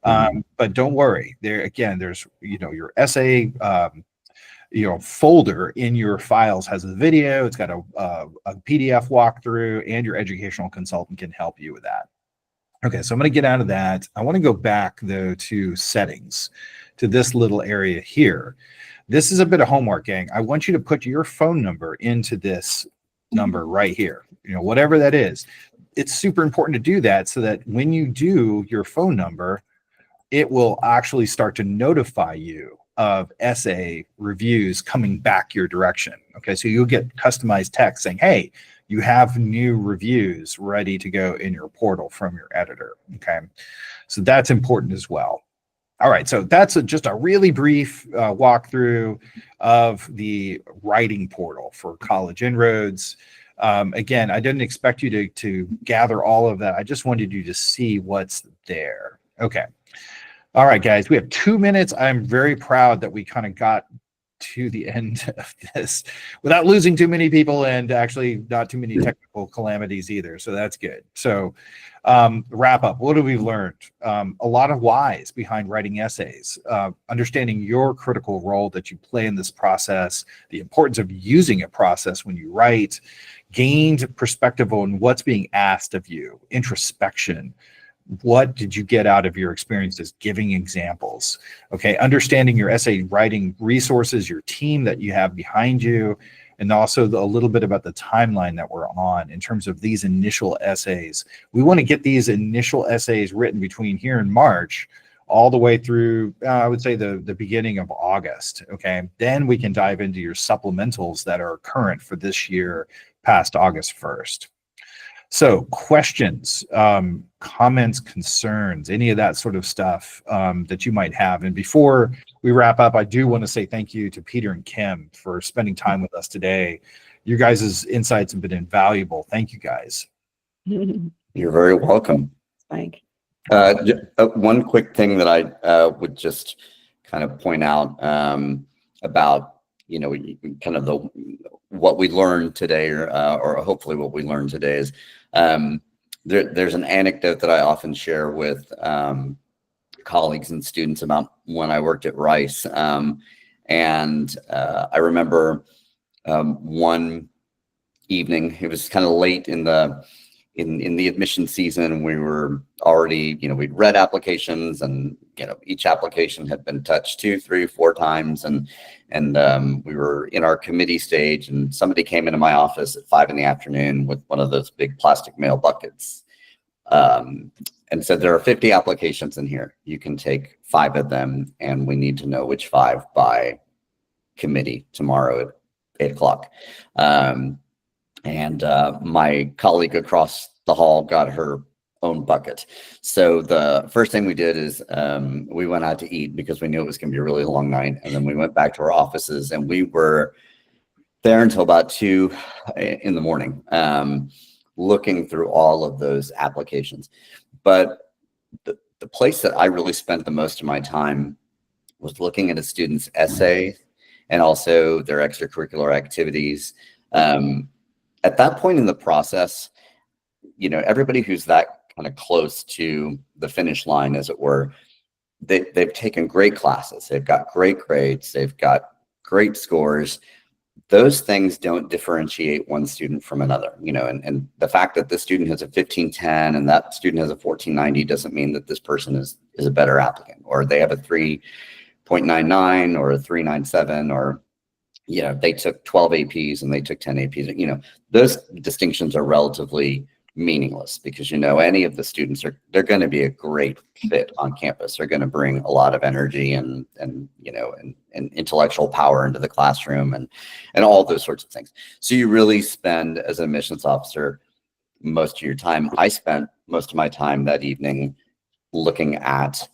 Speaker 1: But don't worry. There's your essay folder in your files has a video. It's got a PDF walkthrough, and your educational consultant can help you with that. Okay, so I'm going to get out of that. I want to go back though to settings, to this little area here. This is a bit of homework, gang. I want you to put your phone number into this number right here. Whatever that is. It's super important to do that so that when you do your phone number, it will actually start to notify you of essay reviews coming back your direction. Okay, so you'll get customized text saying, hey, you have new reviews ready to go in your portal from your editor. Okay, so that's important as well. All right, so that's just a really brief walkthrough of the writing portal for College Inroads. Again, I didn't expect you to gather all of that. I just wanted you to see what's there. Okay. All right, guys, we have 2 minutes. I'm very proud that we kind of got to the end of this without losing too many people, and actually not too many technical calamities either. So that's good. So wrap up. What have we learned? A lot of whys behind writing essays, understanding your critical role that you play in this process, the importance of using a process when you write, gained perspective on what's being asked of you, introspection. What did you get out of your experiences? Giving examples. Okay, understanding your essay writing resources, your team that you have behind you, and also a little bit about the timeline that we're on in terms of these initial essays. We want to get these initial essays written between here and March all the way through, I would say, the beginning of August. Okay, then we can dive into your supplementals that are current for this year past August 1st. So questions, comments, concerns, any of that sort of stuff that you might have. And before we wrap up, I do want to say thank you to Peter and Kim for spending time with us today. You guys' insights have been invaluable. Thank you, guys.
Speaker 2: You're very welcome.
Speaker 3: Mike.
Speaker 2: One quick thing that I would just kind of point out about, kind of what we learned today, or hopefully what we learned today is there's an anecdote that I often share with colleagues and students about when I worked at Rice. And I remember one evening. It was kind of late in the admission season. We were already, we'd read applications, and each application had been touched 2, 3, 4 times, and we were in our committee stage, and somebody came into my office at 5 p.m. with one of those big plastic mail buckets, and said, there are 50 applications in here. You can take 5 of them, and we need to know which 5 by committee tomorrow at 8 o'clock. And my colleague across the hall got her own bucket. So the first thing we did is we went out to eat, because we knew it was going to be a really long night. And then we went back to our offices, and we were there until about 2 in the morning, looking through all of those applications. But the place that I really spent the most of my time was looking at a student's essay and also their extracurricular activities. At that point in the process, everybody who's that kind of close to the finish line, as it were, they've taken great classes. They've got great grades. They've got great scores. Those things don't differentiate one student from another, and the fact that this student has a 1510 and that student has a 1490 doesn't mean that this person is a better applicant, or they have a 3.99 or a 397, or they took 12 APs and they took 10 APs. Those distinctions are relatively meaningless, because any of the students they're going to be a great fit on campus. They're going to bring a lot of energy and intellectual power into the classroom, and all those sorts of things. So you really spend, as an admissions officer, most of your time. I spent most of my time that evening looking at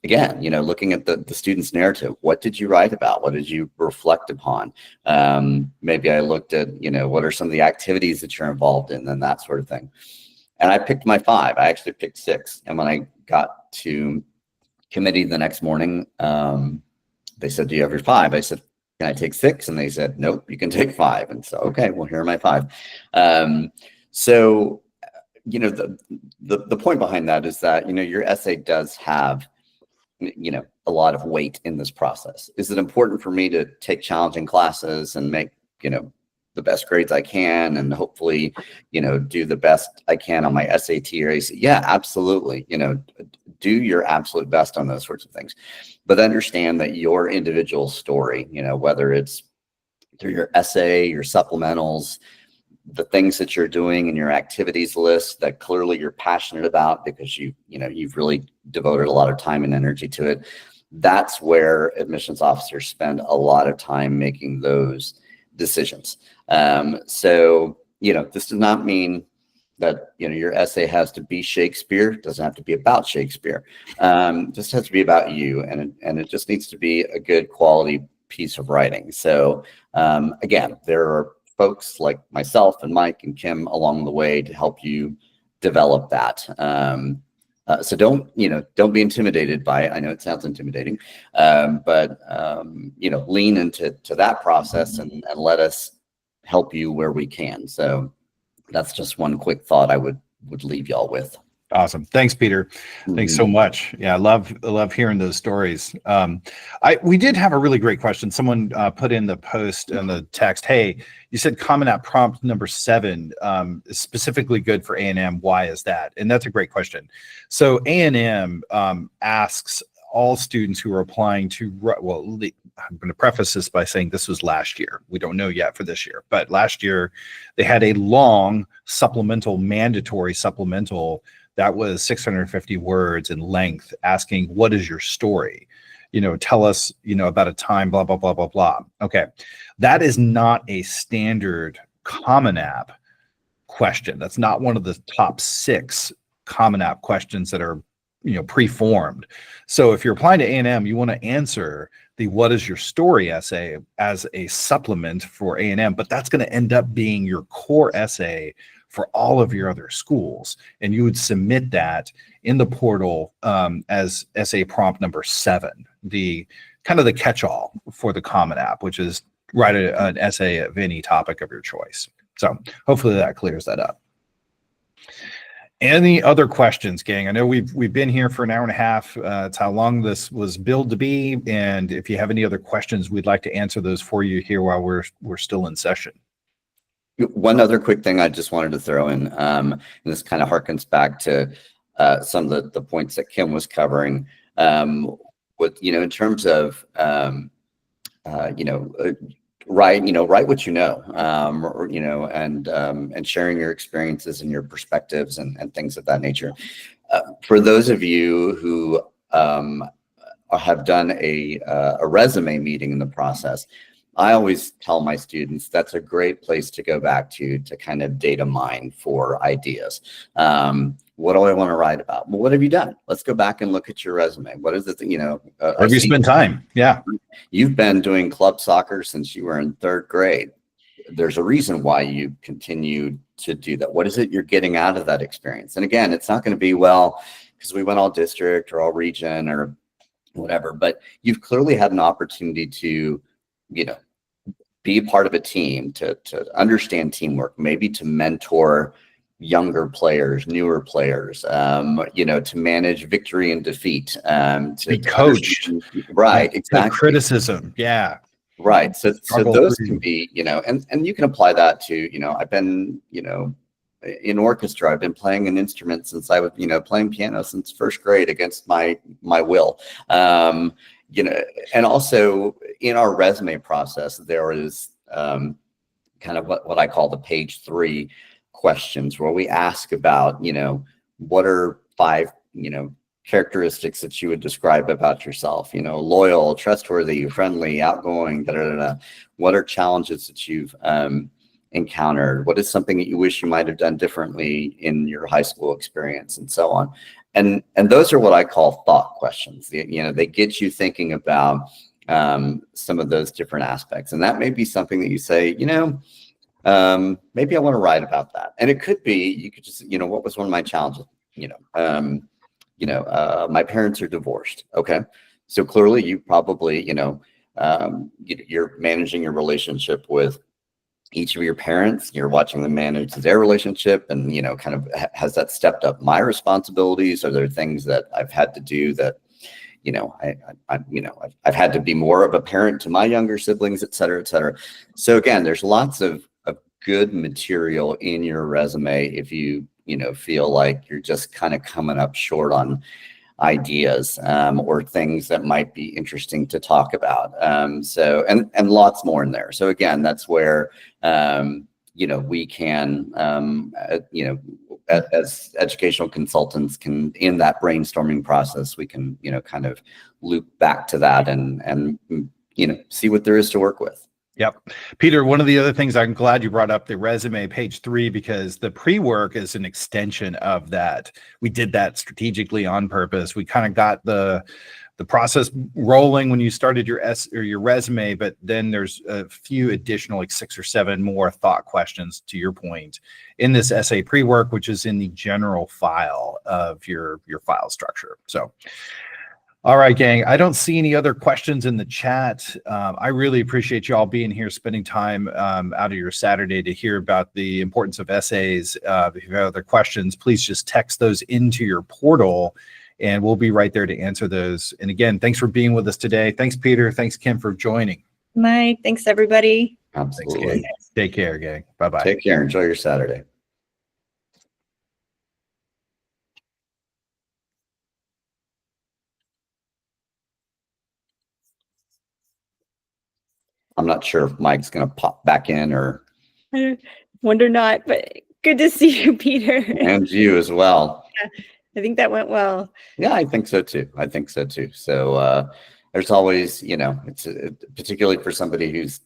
Speaker 2: again, looking at the student's narrative. What did you write about? What did you reflect upon? Maybe I looked at, what are some of the activities that you're involved in, and that sort of thing. And I picked my 5. I actually picked 6. And when I got to committee the next morning, they said, do you have your 5? I said, can I take 6? And they said, nope, you can take 5. And so, okay, well, here are my 5. So, the point behind that is that, your essay does have a lot of weight in this process. Is it important for me to take challenging classes and make, the best grades I can, and hopefully, do the best I can on my SAT or AC? Yeah, absolutely. Do your absolute best on those sorts of things, but understand that your individual story, whether it's through your essay, your supplementals, the things that you're doing in your activities list that clearly you're passionate about because you've really devoted a lot of time and energy to it. That's where admissions officers spend a lot of time making those decisions. So, this does not mean that, your essay has to be Shakespeare. It doesn't have to be about Shakespeare. It just has to be about you. And it just needs to be a good quality piece of writing. So, again, there are folks like myself and Mike and Kim along the way to help you develop that. So don't be intimidated by it. I know it sounds intimidating, but lean into that process and let us help you where we can. So that's just one quick thought I would leave y'all with.
Speaker 1: Awesome. Thanks, Peter. Thanks so much. Yeah, I love hearing those stories. We did have a really great question. Someone put in the post and the text, hey, you said Common App prompt number 7 is specifically good for A&M. Why is that? And that's a great question. So A&M asks all students who are applying to, I'm going to preface this by saying this was last year. We don't know yet for this year, but last year they had a long mandatory supplemental that was 650 words in length, asking, what is your story? Tell us, about a time, blah, blah, blah, blah, blah. Okay. That is not a standard Common App question. That's not one of the top 6 Common App questions that are, preformed. So if you're applying to A&M, you want to answer the what is your story essay as a supplement for A&M, but that's going to end up being your core essay for all of your other schools. And you would submit that in the portal as essay prompt number 7, the kind of the catch-all for the Common App, which is write an essay of any topic of your choice. So hopefully that clears that up. Any other questions, gang? I know we've been here for an hour and a half. It's how long this was billed to be. And if you have any other questions, we'd like to answer those for you here while we're still in session.
Speaker 2: One other quick thing I just wanted to throw in, and this kind of harkens back to some of the points that Kim was covering. With in terms of write what you know, and sharing your experiences and your perspectives and things of that nature. For those of you who have done a resume meeting in the process, I always tell my students that's a great place to go back to kind of data mine for ideas. What do I want to write about? Well, what have you done? Let's go back and look at your resume. What is it that,
Speaker 1: have you spent time? Yeah.
Speaker 2: You've been doing club soccer since you were in 3rd grade. There's a reason why you continue to do that. What is it you're getting out of that experience? And again, it's not going to be, well, because we went all district or all region or whatever, but you've clearly had an opportunity to, be part of a team, to understand teamwork, maybe to mentor younger players, newer players, to manage victory and defeat, to
Speaker 1: be coached,
Speaker 2: right? Exactly.
Speaker 1: Criticism, yeah,
Speaker 2: right. So those can be, and you can apply that to, I've been, in orchestra. I've been playing an instrument since I was, playing piano since 1st grade against my will. And also in our resume process, there is kind of what I call the page 3 questions, where we ask about, what are 5, characteristics that you would describe about yourself, loyal, trustworthy, friendly, outgoing, da, da, da, da. What are challenges that you've encountered? What is something that you wish you might have done differently in your high school experience, and so on? And those are what I call thought questions. They get you thinking about some of those different aspects. And that may be something that you say, maybe I want to write about that. And it could be, you could just, what was one of my challenges? My parents are divorced. Okay. So clearly you probably, you're managing your relationship with each of your parents. You're watching them manage their relationship, and, kind of has that stepped up my responsibilities? Are there things that I've had to do that, I've had to be more of a parent to my younger siblings, et cetera, et cetera. So again, there's lots of good material in your resume if you, feel like you're just kind of coming up short on ideas, or things that might be interesting to talk about. So, and lots more in there. So again, that's where, we can, as educational consultants can, in that brainstorming process, we can, kind of loop back to that and see what there is to work with.
Speaker 1: Yep. Peter, one of the other things, I'm glad you brought up the resume, page 3, because the pre-work is an extension of that. We did that strategically on purpose. We kind of got the process rolling when you started your resume, but then there's a few additional, like 6 or 7 more thought questions, to your point, in this essay pre-work, which is in the general file of your file structure. So, all right, gang, I don't see any other questions in the chat. I really appreciate you all being here, spending time out of your Saturday to hear about the importance of essays. If you have other questions, please just text those into your portal, and we'll be right there to answer those. And again, thanks for being with us today. Thanks, Peter. Thanks, Kim, for joining.
Speaker 3: Mike, thanks, everybody.
Speaker 2: Absolutely.
Speaker 1: Thanks, take care, gang. Bye-bye.
Speaker 2: Take care. Enjoy your Saturday. I'm not sure if Mike's going to pop back in, or
Speaker 3: I wonder not, but good to see you, Peter.
Speaker 2: And you as well.
Speaker 3: Yeah, I think that went well.
Speaker 2: Yeah, I think so too. So there's always, it's particularly for somebody who's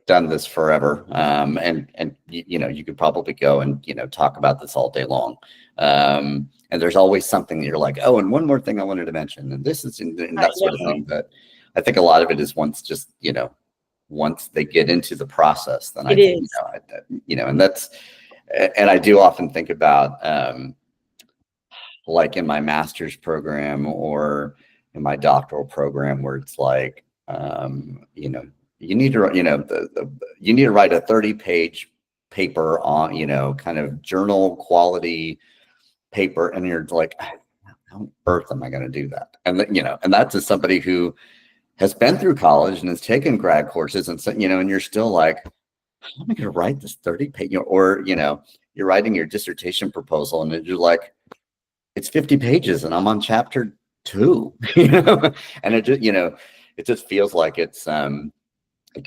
Speaker 2: done this forever. And you could probably go and, talk about this all day long. And there's always something that you're like, oh, and one more thing I wanted to mention, and this is, and that sort of thing. But I think a lot of it is once they get into the process, then and that's, and I do often think about, like in my master's program or in my doctoral program, where it's like, you need to, you need to write a 30-page paper on, kind of journal quality paper, and you're like, how on earth am I going to do that? And and that's as somebody who has been through college and has taken grad courses, and so, and you're still like, how am I going to write this 30-page, or you're writing your dissertation proposal, and you're like, it's 50 pages, and I'm on chapter 2, and it just feels like it can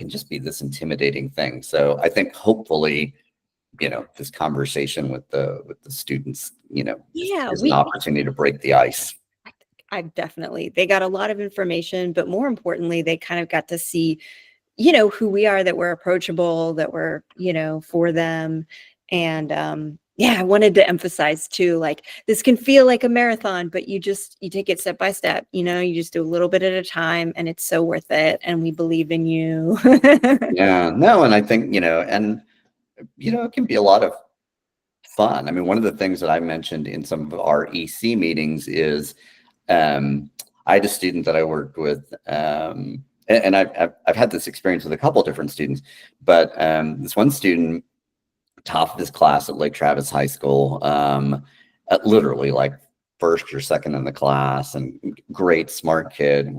Speaker 2: just be this intimidating thing. So I think hopefully, this conversation with the students, is an opportunity to break the ice.
Speaker 3: They got a lot of information, but more importantly, they kind of got to see, who we are, that we're approachable, that we're, for them. And I wanted to emphasize too, like, this can feel like a marathon, but you take it step by step, you just do a little bit at a time, and it's so worth it. And we believe in you.
Speaker 2: Yeah, no. And I think, it can be a lot of fun. I mean, one of the things that I mentioned in some of our EC meetings is, I had a student that I worked with, and I've had this experience with a couple of different students, but this one student, top of his class at Lake Travis High School, literally like first or second in the class, and great, smart kid,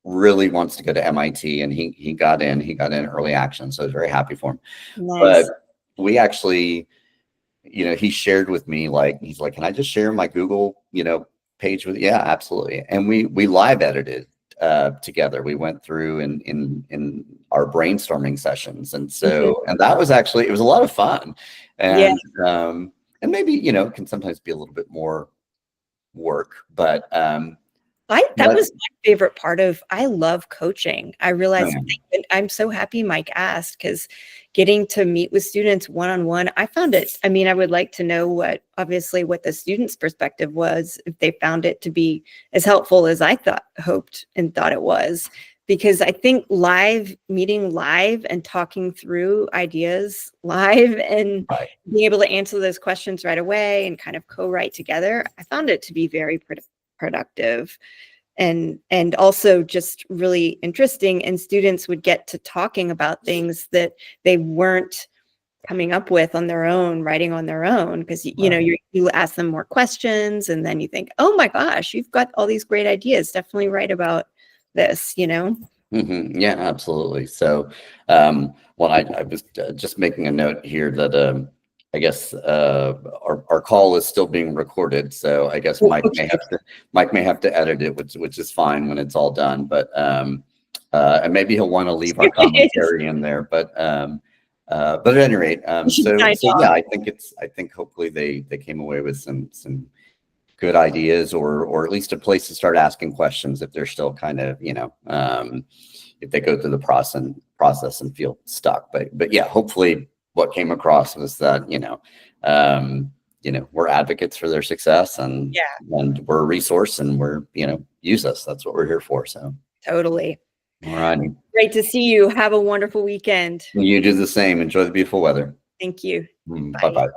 Speaker 2: really wants to go to MIT, and he got in early action, so I was very happy for him.
Speaker 3: Nice.
Speaker 2: But we actually, he shared with me, like, he's like, can I just share my Google, page with you? Yeah, absolutely. And we live edited together. We went through in our brainstorming sessions, and so and that was actually, it was a lot of fun, and maybe can sometimes be a little bit more work, but
Speaker 3: that was my favorite part of, I love coaching. I realized, I'm so happy Mike asked, because getting to meet with students one-on-one, I found it, I would like to know what the student's perspective was, if they found it to be as helpful as I hoped and thought it was. Because I think meeting live and talking through ideas live, and being able to answer those questions right away and kind of co-write together, I found it to be very productive, and also just really interesting. And students would get to talking about things that they weren't coming up with on their own, writing on their own, because you ask them more questions, and then you think, oh my gosh, you've got all these great ideas, definitely write about this.
Speaker 2: Yeah, absolutely. So I was just making a note here that I guess our call is still being recorded, so I guess Mike may have to edit it, which is fine when it's all done. But and maybe he'll want to leave our commentary in there. But at any rate, so yeah, I think hopefully they came away with some good ideas, or at least a place to start asking questions if they're still kind of if they go through the process and feel stuck. But yeah, hopefully what came across was that, we're advocates for their success, and we're a resource, and we're, use us. That's what we're here for. So
Speaker 3: totally.
Speaker 2: All righty.
Speaker 3: Great to see you. Have a wonderful weekend.
Speaker 2: You do the same. Enjoy the beautiful weather.
Speaker 3: Thank you.
Speaker 2: Bye-bye.